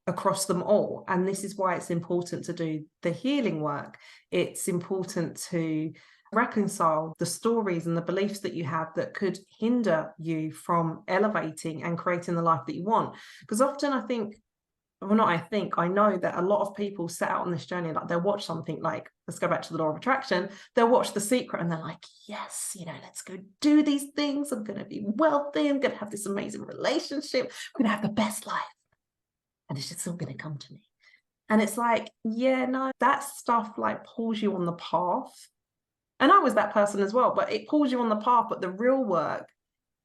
across them all. And this is why it's important to do the healing work. It's important to reconcile the stories and the beliefs that you have that could hinder you from elevating and creating the life that you want. Because often I know that a lot of people set out on this journey, like they'll watch something like, let's go back to the law of attraction, they'll watch The Secret and they're like, yes, let's go do these things. I'm going to be wealthy. I'm going to have this amazing relationship. I'm going to have the best life. And it's just all going to come to me. And it's like, yeah, no, that stuff like pulls you on the path. And I was that person as well, but it pulls you on the path. But the real work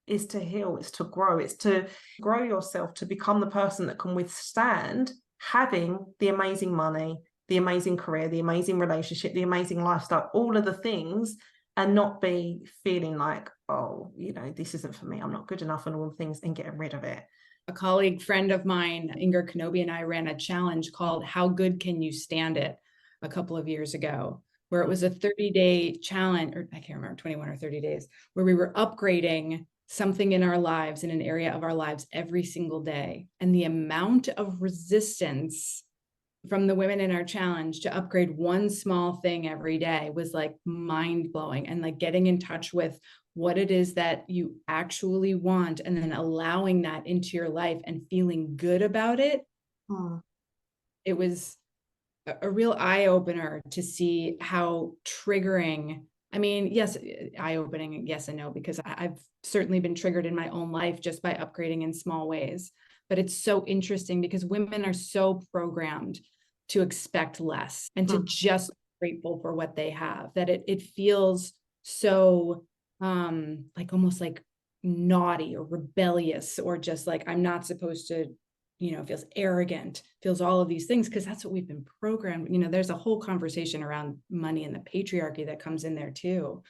is to heal, it's to grow, it's to grow yourself to become the person that can withstand having the amazing money, the amazing career, the amazing relationship, the amazing lifestyle, all of the things, and not be feeling like, oh, this isn't for me, I'm not good enough, and all the things, and getting rid of it. A colleague friend of mine, Inger Kenobi, and I ran a challenge called How Good Can You Stand It a couple of years ago, where it was a 30-day challenge, or I can't remember, 21 or 30 days, where we were upgrading something in our lives, in an area of our lives, every single day. And the amount of resistance from the women in our challenge to upgrade one small thing every day was like mind-blowing. And like getting in touch with what it is that you actually want, and then allowing that into your life and feeling good about it. It was a real eye-opener to see how triggering, I mean, yes, eye-opening, yes and no, because I've certainly been triggered in my own life just by upgrading in small ways. But it's so interesting because women are so programmed to expect less and to just grateful for what they have, that it feels so like almost like naughty or rebellious, or just like I'm not supposed to, feels arrogant, feels all of these things, because that's what we've been programmed. There's a whole conversation around money and the patriarchy that comes in there too.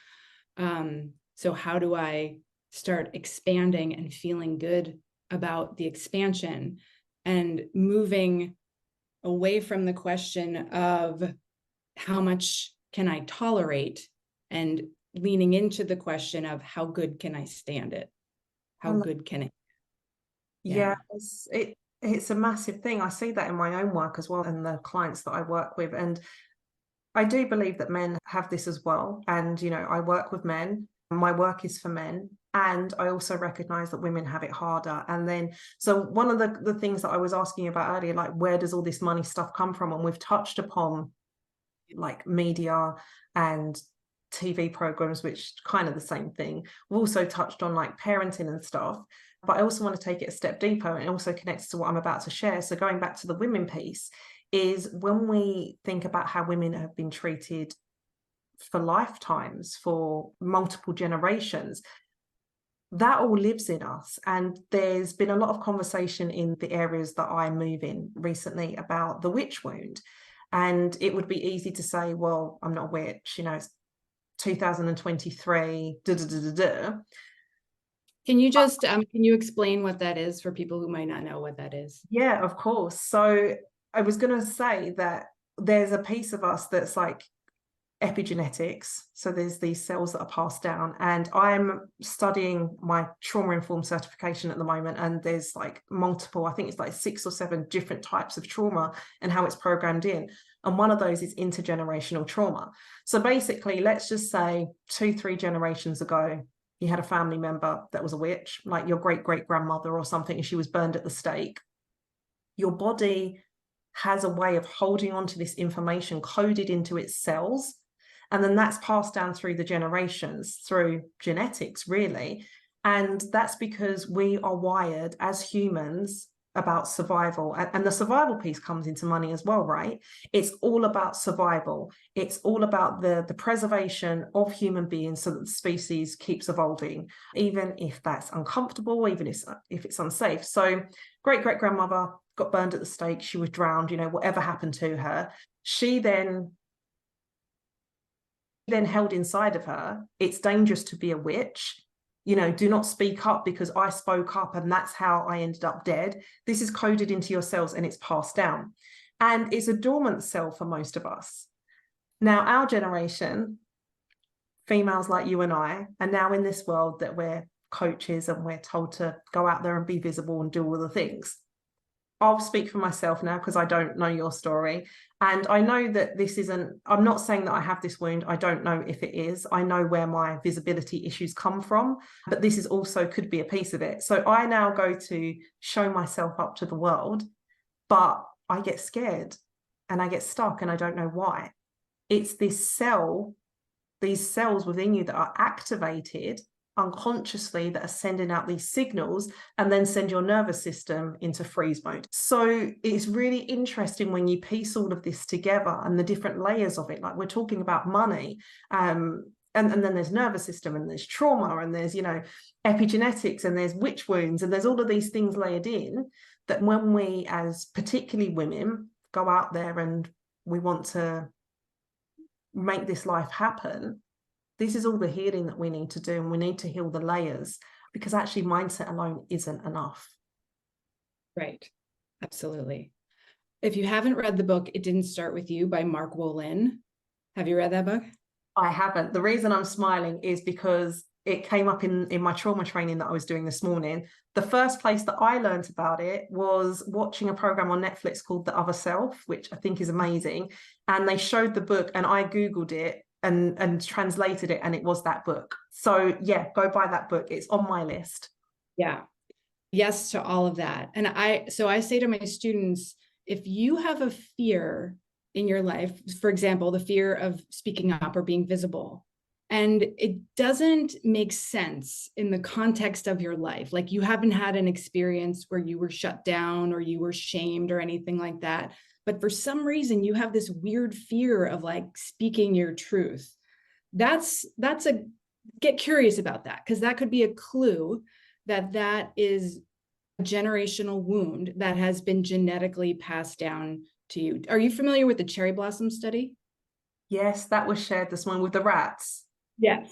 So how do I start expanding and feeling good about the expansion, and moving away from the question of how much can I tolerate, and leaning into the question of how good can I stand it? How good can it? Yeah, it's a massive thing. I see that in my own work as well, and the clients that I work with. And I do believe that men have this as well. And, I work with men. My work is for men. And I also recognize that women have it harder. And then, so one of the things that I was asking about earlier, like, where does all this money stuff come from? And we've touched upon like media and TV programs, which kind of the same thing. We've also touched on like parenting and stuff. But I also want to take it a step deeper, and it also connects to what I'm about to share. So going back to the women piece, is when we think about how women have been treated for lifetimes, for multiple generations, that all lives in us. And there's been a lot of conversation in the areas that I move in recently about the witch wound. And it would be easy to say, well, I'm not a witch, it's 2023, da da da da da. Can you just, can you explain what that is for people who might not know what that is? Yeah, of course. So I was going to say that there's a piece of us that's like epigenetics. So there's these cells that are passed down, and I'm studying my trauma-informed certification at the moment. And there's like multiple, I think it's like 6 or 7 different types of trauma and how it's programmed in. And one of those is intergenerational trauma. So basically, let's just say 2-3 generations ago, you had a family member that was a witch, like your great-great-grandmother or something, and she was burned at the stake. Your body has a way of holding on to this information coded into its cells. And then that's passed down through the generations, through genetics, really. And that's because we are wired as humans about survival. And the survival piece comes into money as well, right? It's all about survival. It's all about the preservation of human beings so that the species keeps evolving, even if that's uncomfortable, even if it's unsafe. So great-great-grandmother got burned at the stake, she was drowned, whatever happened to her. She then held inside of her, it's dangerous to be a witch. Do not speak up because I spoke up and that's how I ended up dead. This is coded into your cells and it's passed down. And it's a dormant cell for most of us. Now, our generation, females like you and I, are now in this world that we're coaches and we're told to go out there and be visible and do all the things. I'll speak for myself now because I don't know your story. And I know that this isn't, I'm not saying that I have this wound. I don't know if it is. I know where my visibility issues come from, but this is also could be a piece of it. So I now go to show myself up to the world, but I get scared and I get stuck and I don't know why. It's this cell, these cells within you that are activated unconsciously that are sending out these signals and then send your nervous system into freeze mode. So it's really interesting when you piece all of this together and the different layers of it. Like we're talking about money, and then there's nervous system and there's trauma and there's, epigenetics and there's witch wounds and there's all of these things layered in that when we, as particularly women, go out there and we want to make this life happen, this is all the healing that we need to do, and we need to heal the layers because actually mindset alone isn't enough. Right. Absolutely. If you haven't read the book, It Didn't Start With You by Mark Wolin, have you read that book? I haven't. The reason I'm smiling is because it came up in my trauma training that I was doing this morning. The first place that I learned about it was watching a program on Netflix called The Other Self, which I think is amazing. And they showed the book and I Googled it and translated it, and it was that book. So yeah, go buy that book. It's on my list. Yeah. Yes to all of that. And I say to my students, if you have a fear in your life, for example, the fear of speaking up or being visible, and it doesn't make sense in the context of your life, like you haven't had an experience where you were shut down or you were shamed or anything like that, but for some reason you have this weird fear of like speaking your truth. That's a, get curious about that, because that could be a clue that that is a generational wound that has been genetically passed down to you. Are you familiar with the cherry blossom study? Yes, that was shared this morning with the rats. Yes.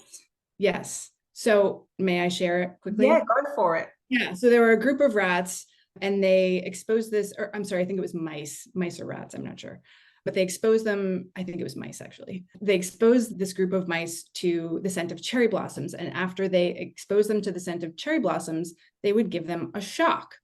Yes. So may I share it quickly? Yeah, go for it. Yeah. So there were a group of rats and they exposed this, or I'm sorry, I think it was mice or rats, I'm not sure. But they exposed them, I think it was mice actually. They exposed this group of mice to the scent of cherry blossoms. And after they exposed them to the scent of cherry blossoms, they would give them a shock.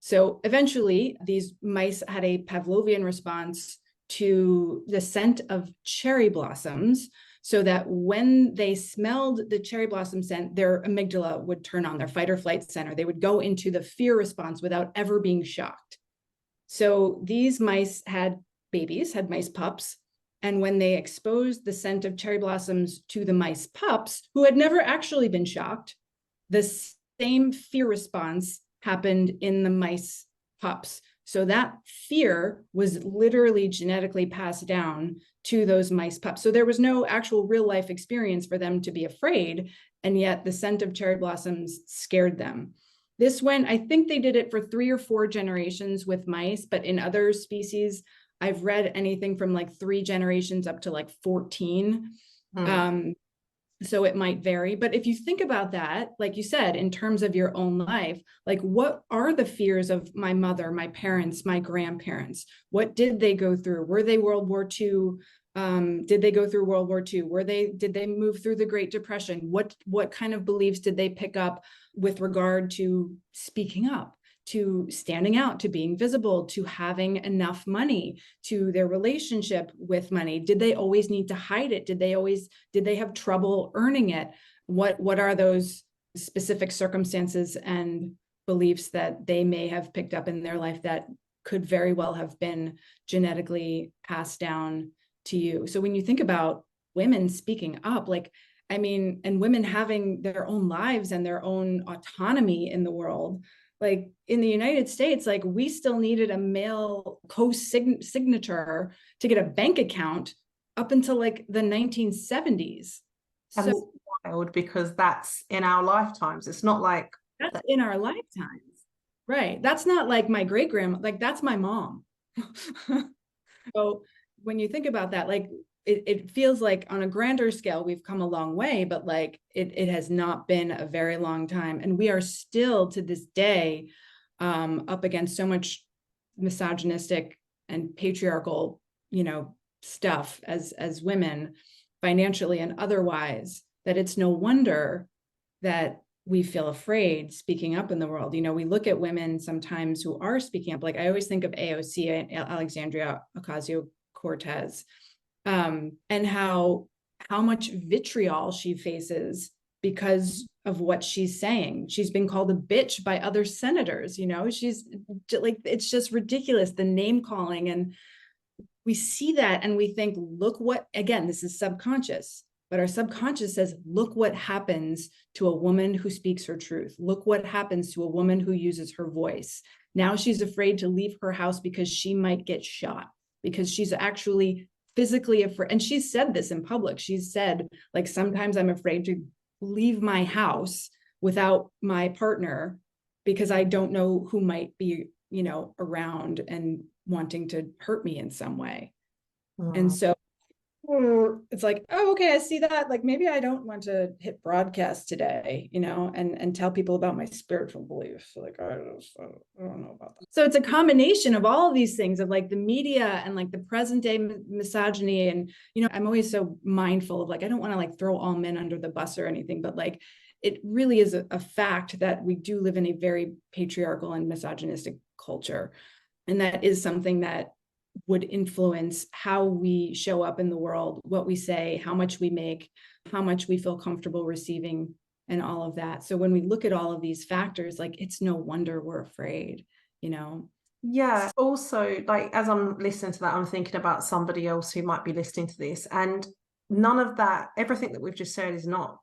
So eventually, these mice had a Pavlovian response to the scent of cherry blossoms, so that when they smelled the cherry blossom scent, their amygdala would turn on, their fight or flight center. They would go into the fear response without ever being shocked. So these mice had babies, had mice pups. And when they exposed the scent of cherry blossoms to the mice pups, who had never actually been shocked, the same fear response happened in the mice pups. So that fear was literally genetically passed down to those mice pups. So there was no actual real life experience for them to be afraid. And yet the scent of cherry blossoms scared them. This went, I think they did it for 3 or 4 generations with mice, but in other species, I've read anything from like 3 generations up to like 14. So it might vary. But if you think about that, like you said, in terms of your own life, like what are the fears of my mother, my parents, my grandparents? What did they go through? Were they World War II? Did they go through World War II? Did they move through the Great Depression? What kind of beliefs did they pick up with regard to speaking up, to standing out, to being visible, to having enough money, to their relationship with money? Did they always need to hide it? Did they have trouble earning it? What are those specific circumstances and beliefs that they may have picked up in their life that could very well have been genetically passed down to you? So when you think about women speaking up, like, I mean, and women having their own lives and their own autonomy in the world, like in the United States, like we still needed a male co-signature to get a bank account up until like the 1970s. And So it's wild because that's in our lifetimes. It's not like that's in our lifetimes, right? That's not like my great grandma, like that's my mom. So when you think about that, like it feels like on a grander scale, we've come a long way, but like it has not been a very long time. And we are still to this day up against so much misogynistic and patriarchal, stuff as women, financially and otherwise, that it's no wonder that we feel afraid speaking up in the world. We look at women sometimes who are speaking up. Like I always think of AOC, Alexandria Ocasio-Cortez, and how much vitriol she faces because of what she's saying. She's been called a bitch by other senators. She's like, it's just ridiculous, the name calling. And we see that and we think, look what, again, this is subconscious, but our subconscious says, look what happens to a woman who speaks her truth. Look what happens to a woman who uses her voice. Now she's afraid to leave her house because she might get shot, because she's actually physically afraid. And she's said this in public. She's said, like, sometimes I'm afraid to leave my house without my partner because I don't know who might be, around and wanting to hurt me in some way. And so it's like, oh, okay, I see that. Like, maybe I don't want to hit broadcast today, and tell people about my spiritual beliefs. Like, I don't know about that. So it's a combination of all of these things, of like the media and like the present day misogyny. And, I'm always so mindful of like, I don't want to like throw all men under the bus or anything, but like, it really is a fact that we do live in a very patriarchal and misogynistic culture. And that is something that would influence how we show up in the world, what we say, how much we make, how much we feel comfortable receiving, and all of that. So when we look at all of these factors, like, it's no wonder we're afraid, Yeah. Also, like, as I'm listening to that, I'm thinking about somebody else who might be listening to this, and none of that, everything that we've just said is not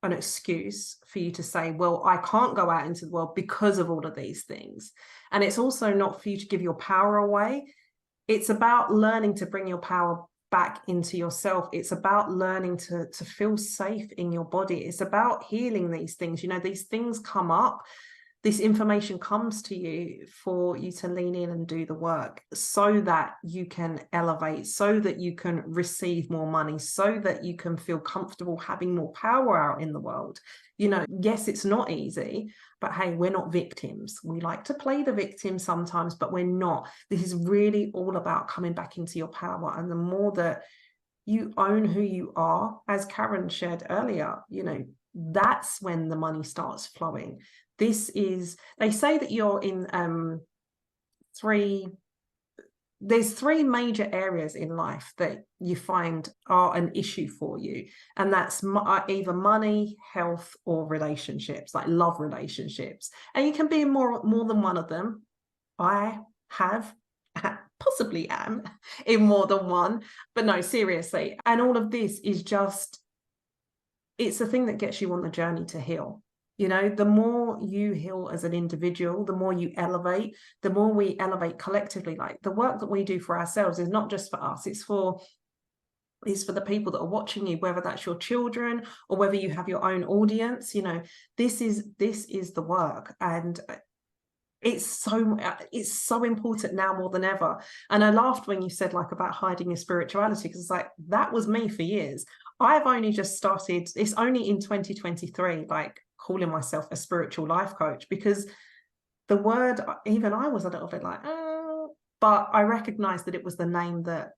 an excuse for you to say, well, I can't go out into the world because of all of these things. And it's also not for you to give your power away. it's about learning to bring your power back into yourself. It's about learning to feel safe in your body. It's about healing these things. You know, these things come up, this information comes to you for you to lean in and do the work so that you can elevate, so that you can receive more money, so that you can feel comfortable having more power out in the world. You know, yes, it's not easy, but hey, we're not victims. We like to play the victim sometimes, but we're not. This is really all about coming back into your power. And the more that you own who you are, as Karen shared earlier, you know, that's when the money starts flowing. This is, they say that you're in there's three major areas in life that you find are an issue for you. And that's either money, health, or relationships, like love relationships. And you can be in more than one of them. I have, possibly am in more than one, but no, seriously. And all of this is just, it's the thing that gets you on the journey to heal. You know, the more you heal as an individual, the more you elevate, the more we elevate collectively. Like the work that we do for ourselves is not just for us, it's for the people that are watching you, whether that's your children or whether you have your own audience. You know, this is the work. And it's so important now more than ever. And I laughed when you said like about hiding your spirituality, because it's like that was me for years. I've only just started, it's only in 2023, like calling myself a spiritual life coach, because the word, even I was a little bit like, but I recognized that it was the name that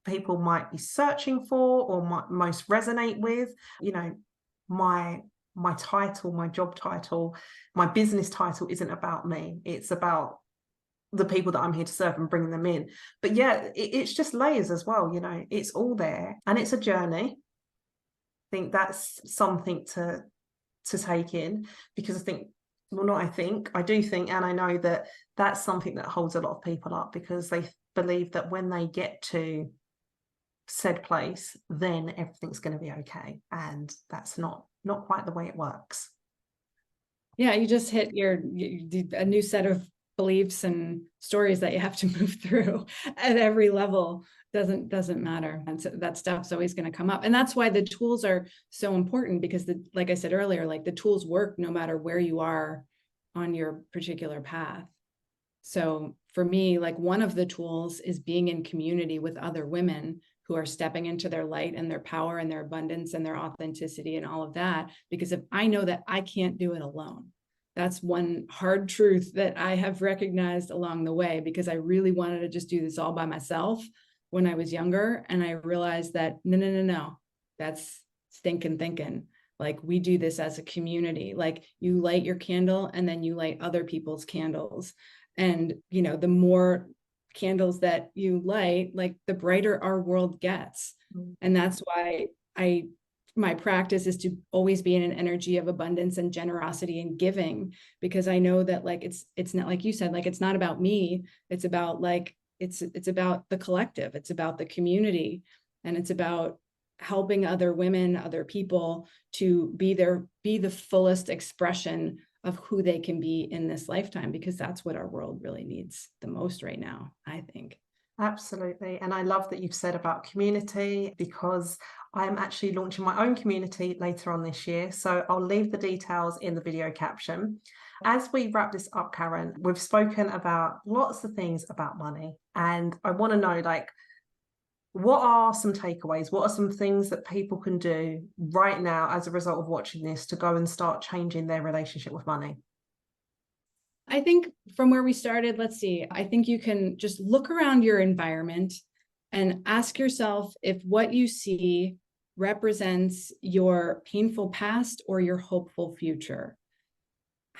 people might be searching for or might most resonate with. You know, my title, my job title, my business title isn't about me. It's about the people that I'm here to serve and bring them in. But yeah, it's just layers as well. You know, it's all there and it's a journey. I think that's something to take in, because I do think, and I know that that's something that holds a lot of people up, because they believe that when they get to said place, then everything's going to be okay. And that's not quite the way it works. Yeah, you just hit a new set of beliefs and stories that you have to move through at every level. Doesn't matter. And so that stuff's always going to come up. And that's why the tools are so important, because like I said earlier, like the tools work no matter where you are on your particular path. So for me, like one of the tools is being in community with other women who are stepping into their light and their power and their abundance and their authenticity and all of that. Because if I know that I can't do it alone, that's one hard truth that I have recognized along the way, because I really wanted to just do this all by myself when I was younger. And I realized that no, that's stinking thinking. Like we do this as a community. Like you light your candle and then you light other people's candles. And, you know, the more candles that you light, like the brighter our world gets. And that's why my practice is to always be in an energy of abundance and generosity and giving, because I know that like it's not, like you said, like it's not about me. It's about like it's about the collective. It's about the community, and it's about helping other women, other people to be the fullest expression of who they can be in this lifetime, because that's what our world really needs the most right now, I think. Absolutely. And I love that you've said about community, because I'm actually launching my own community later on this year. So I'll leave the details in the video caption. As we wrap this up, Karen, we've spoken about lots of things about money. And I want to know, like, what are some takeaways? What are some things that people can do right now as a result of watching this to go and start changing their relationship with money? I think from where we started, let's see, I think you can just look around your environment and ask yourself if what you see represents your painful past or your hopeful future.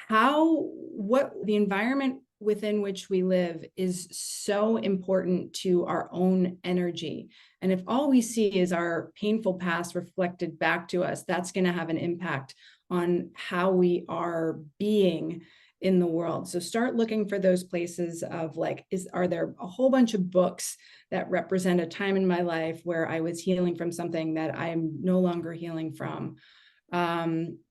What the environment within which we live is so important to our own energy. And if all we see is our painful past reflected back to us, that's going to have an impact on how we are being in the world. So start looking for those places of like, are there a whole bunch of books that represent a time in my life where I was healing from something that I'm no longer healing from?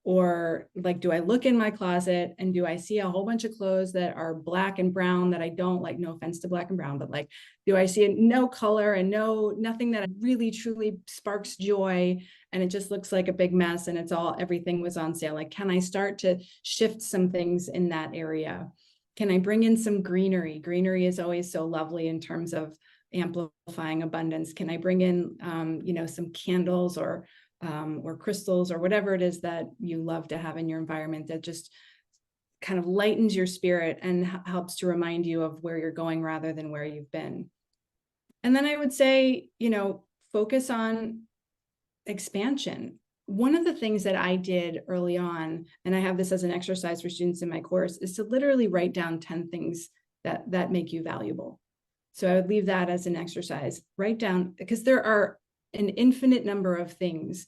Or like, do I look in my closet and do I see a whole bunch of clothes that are black and brown that I don't like? No offense to black and brown, but like, do I see no color and nothing that really truly sparks joy, and it just looks like a big mess and everything was on sale? Like, can I start to shift some things in that area? Can I bring in some greenery? Greenery is always so lovely in terms of amplifying abundance. Can I bring in, some candles or crystals or whatever it is that you love to have in your environment that just kind of lightens your spirit and helps to remind you of where you're going rather than where you've been. And then I would say, focus on expansion. One of the things that I did early on, and I have this as an exercise for students in my course, is to literally write down 10 things that make you valuable. So I would leave that as an exercise. Write down, because there are an infinite number of things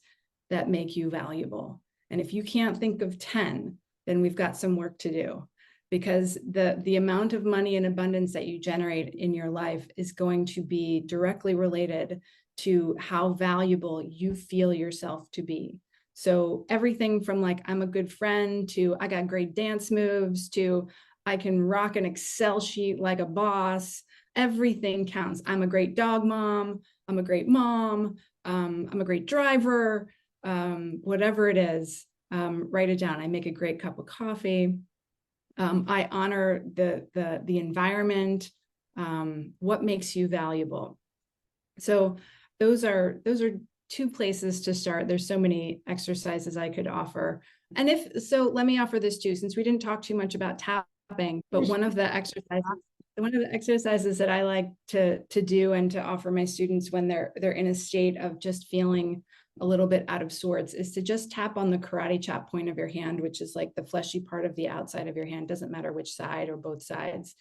that make you valuable. And if you can't think of 10, then we've got some work to do, because the amount of money and abundance that you generate in your life is going to be directly related to how valuable you feel yourself to be. So everything from like, I'm a good friend, to I got great dance moves, to I can rock an Excel sheet like a boss, everything counts. I'm a great dog mom. I'm a great mom. I'm a great driver. Whatever it is, write it down. I make a great cup of coffee. I honor the environment. What makes you valuable? So those are two places to start. There's so many exercises I could offer. And let me offer this too, since we didn't talk too much about tapping, but one of the exercises that I like to do and to offer my students when they're in a state of just feeling a little bit out of sorts is to just tap on the karate chop point of your hand, which is like the fleshy part of the outside of your hand, doesn't matter which side or both sides,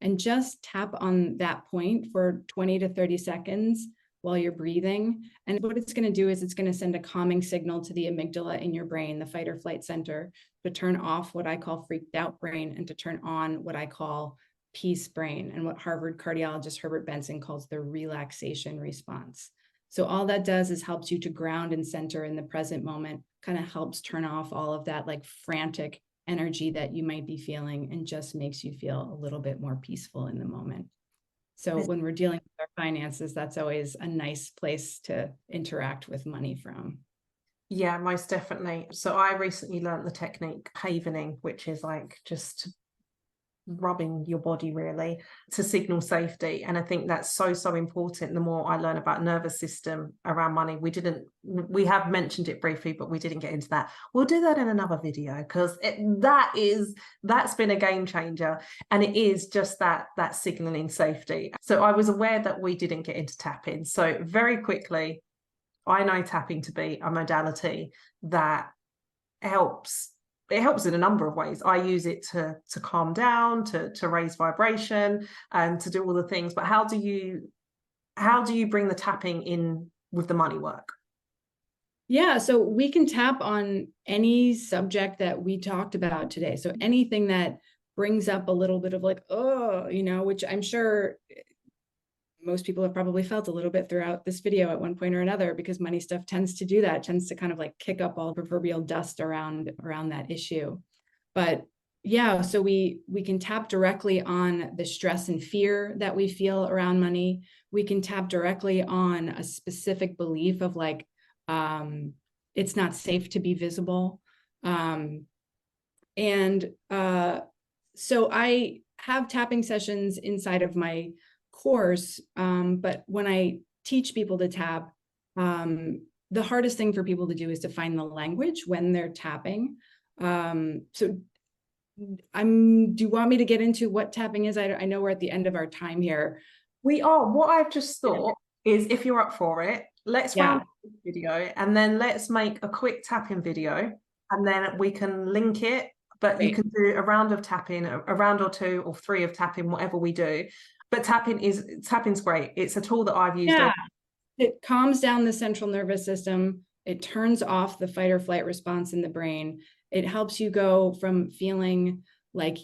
and just tap on that point for 20 to 30 seconds while you're breathing. And what it's going to do is it's going to send a calming signal to the amygdala in your brain, the fight or flight center, to turn off what I call freaked out brain and to turn on what I call peace brain, and what Harvard cardiologist Herbert Benson calls the relaxation response. So all that does is helps you to ground and center in the present moment, kind of helps turn off all of that like frantic energy that you might be feeling, and just makes you feel a little bit more peaceful in the moment. So when we're dealing with our finances, that's always a nice place to interact with money from. Yeah, most definitely. So I recently learned the technique havening, which is like just rubbing your body really to signal safety. And I think that's so important. The more I learn about nervous system around money, we have mentioned it briefly, but we didn't get into that. We'll do that in another video, because that's been a game changer. And it is just that signaling safety. So I was aware that we didn't get into tapping. So very quickly, I know tapping to be a modality that helps. It helps in a number of ways. I use it to calm down, to raise vibration, and to do all the things. But how do you bring the tapping in with the money work? Yeah, so we can tap on any subject that we talked about today. So anything that brings up a little bit of like, which I'm sure most people have probably felt a little bit throughout this video at one point or another, because money stuff tends to do that, tends to kind of like kick up all the proverbial dust around that issue. But yeah, so we can tap directly on the stress and fear that we feel around money. We can tap directly on a specific belief of like, it's not safe to be visible. So I have tapping sessions inside of my course, but when I teach people to tap, the hardest thing for people to do is to find the language when they're tapping. So do you want me to get into what tapping is? I know we're at the end of our time here. We are. What I've just thought is, if you're up for it, let's round this video, and then let's make a quick tapping video, and then we can link it. But you can do a round of tapping, a round or two or three of tapping, whatever we do. But tapping's great. It's a tool that I've used. Yeah. It calms down the central nervous system. It turns off the fight or flight response in the brain. It helps you go from feeling like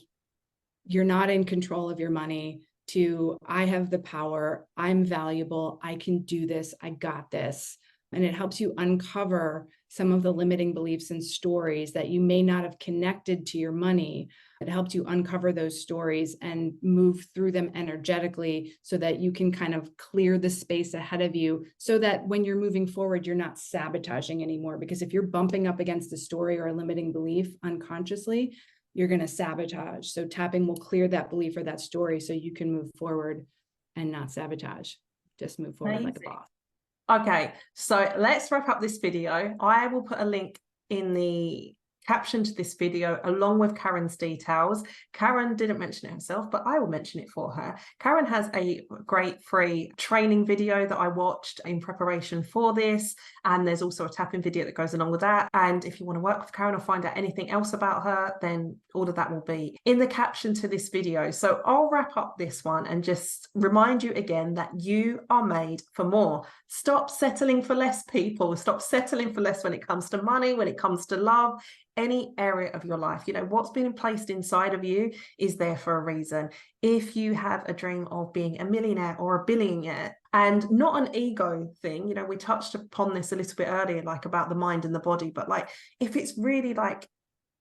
you're not in control of your money to I have the power, I'm valuable, I can do this, I got this. And it helps you uncover some of the limiting beliefs and stories that you may not have connected to your money. It helps you uncover those stories and move through them energetically so that you can kind of clear the space ahead of you, so that when you're moving forward, you're not sabotaging anymore. Because if you're bumping up against a story or a limiting belief unconsciously, you're going to sabotage. So tapping will clear that belief or that story so you can move forward and not sabotage. Just move forward like a boss. Okay, so let's wrap up this video. I will put a link in the caption to this video along with Karen's details. Karen didn't mention it herself, but I will mention it for her. Karen has a great free training video that I watched in preparation for this, and there's also a tapping video that goes along with that. And if you want to work with Karen or find out anything else about her, then all of that will be in the caption to this video. So I'll wrap up this one and just remind you again that you are made for more. Stop settling for less, people. Stop settling for less when it comes to money, when it comes to love, any area of your life. You know, what's been placed inside of you is there for a reason. If you have a dream of being a millionaire or a billionaire, and not an ego thing, you know, we touched upon this a little bit earlier, like about the mind and the body, but like if it's really like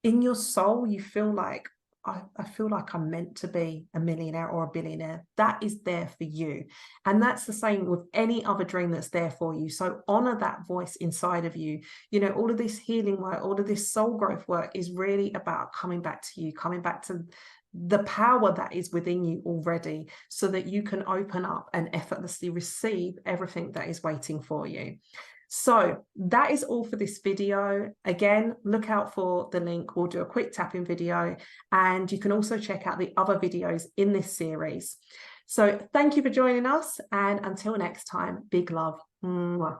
in your soul, you feel like, I feel like I'm meant to be a millionaire or a billionaire, that is there for you. And that's the same with any other dream that's there for you. So honor that voice inside of you. You know, all of this healing work, all of this soul growth work is really about coming back to you, coming back to the power that is within you already, so that you can open up and effortlessly receive everything that is waiting for you. So that is all for this video. Again, look out for the link. We'll do a quick tapping video, and you can also check out the other videos in this series. So thank you for joining us, and until next time, big love. Mwah.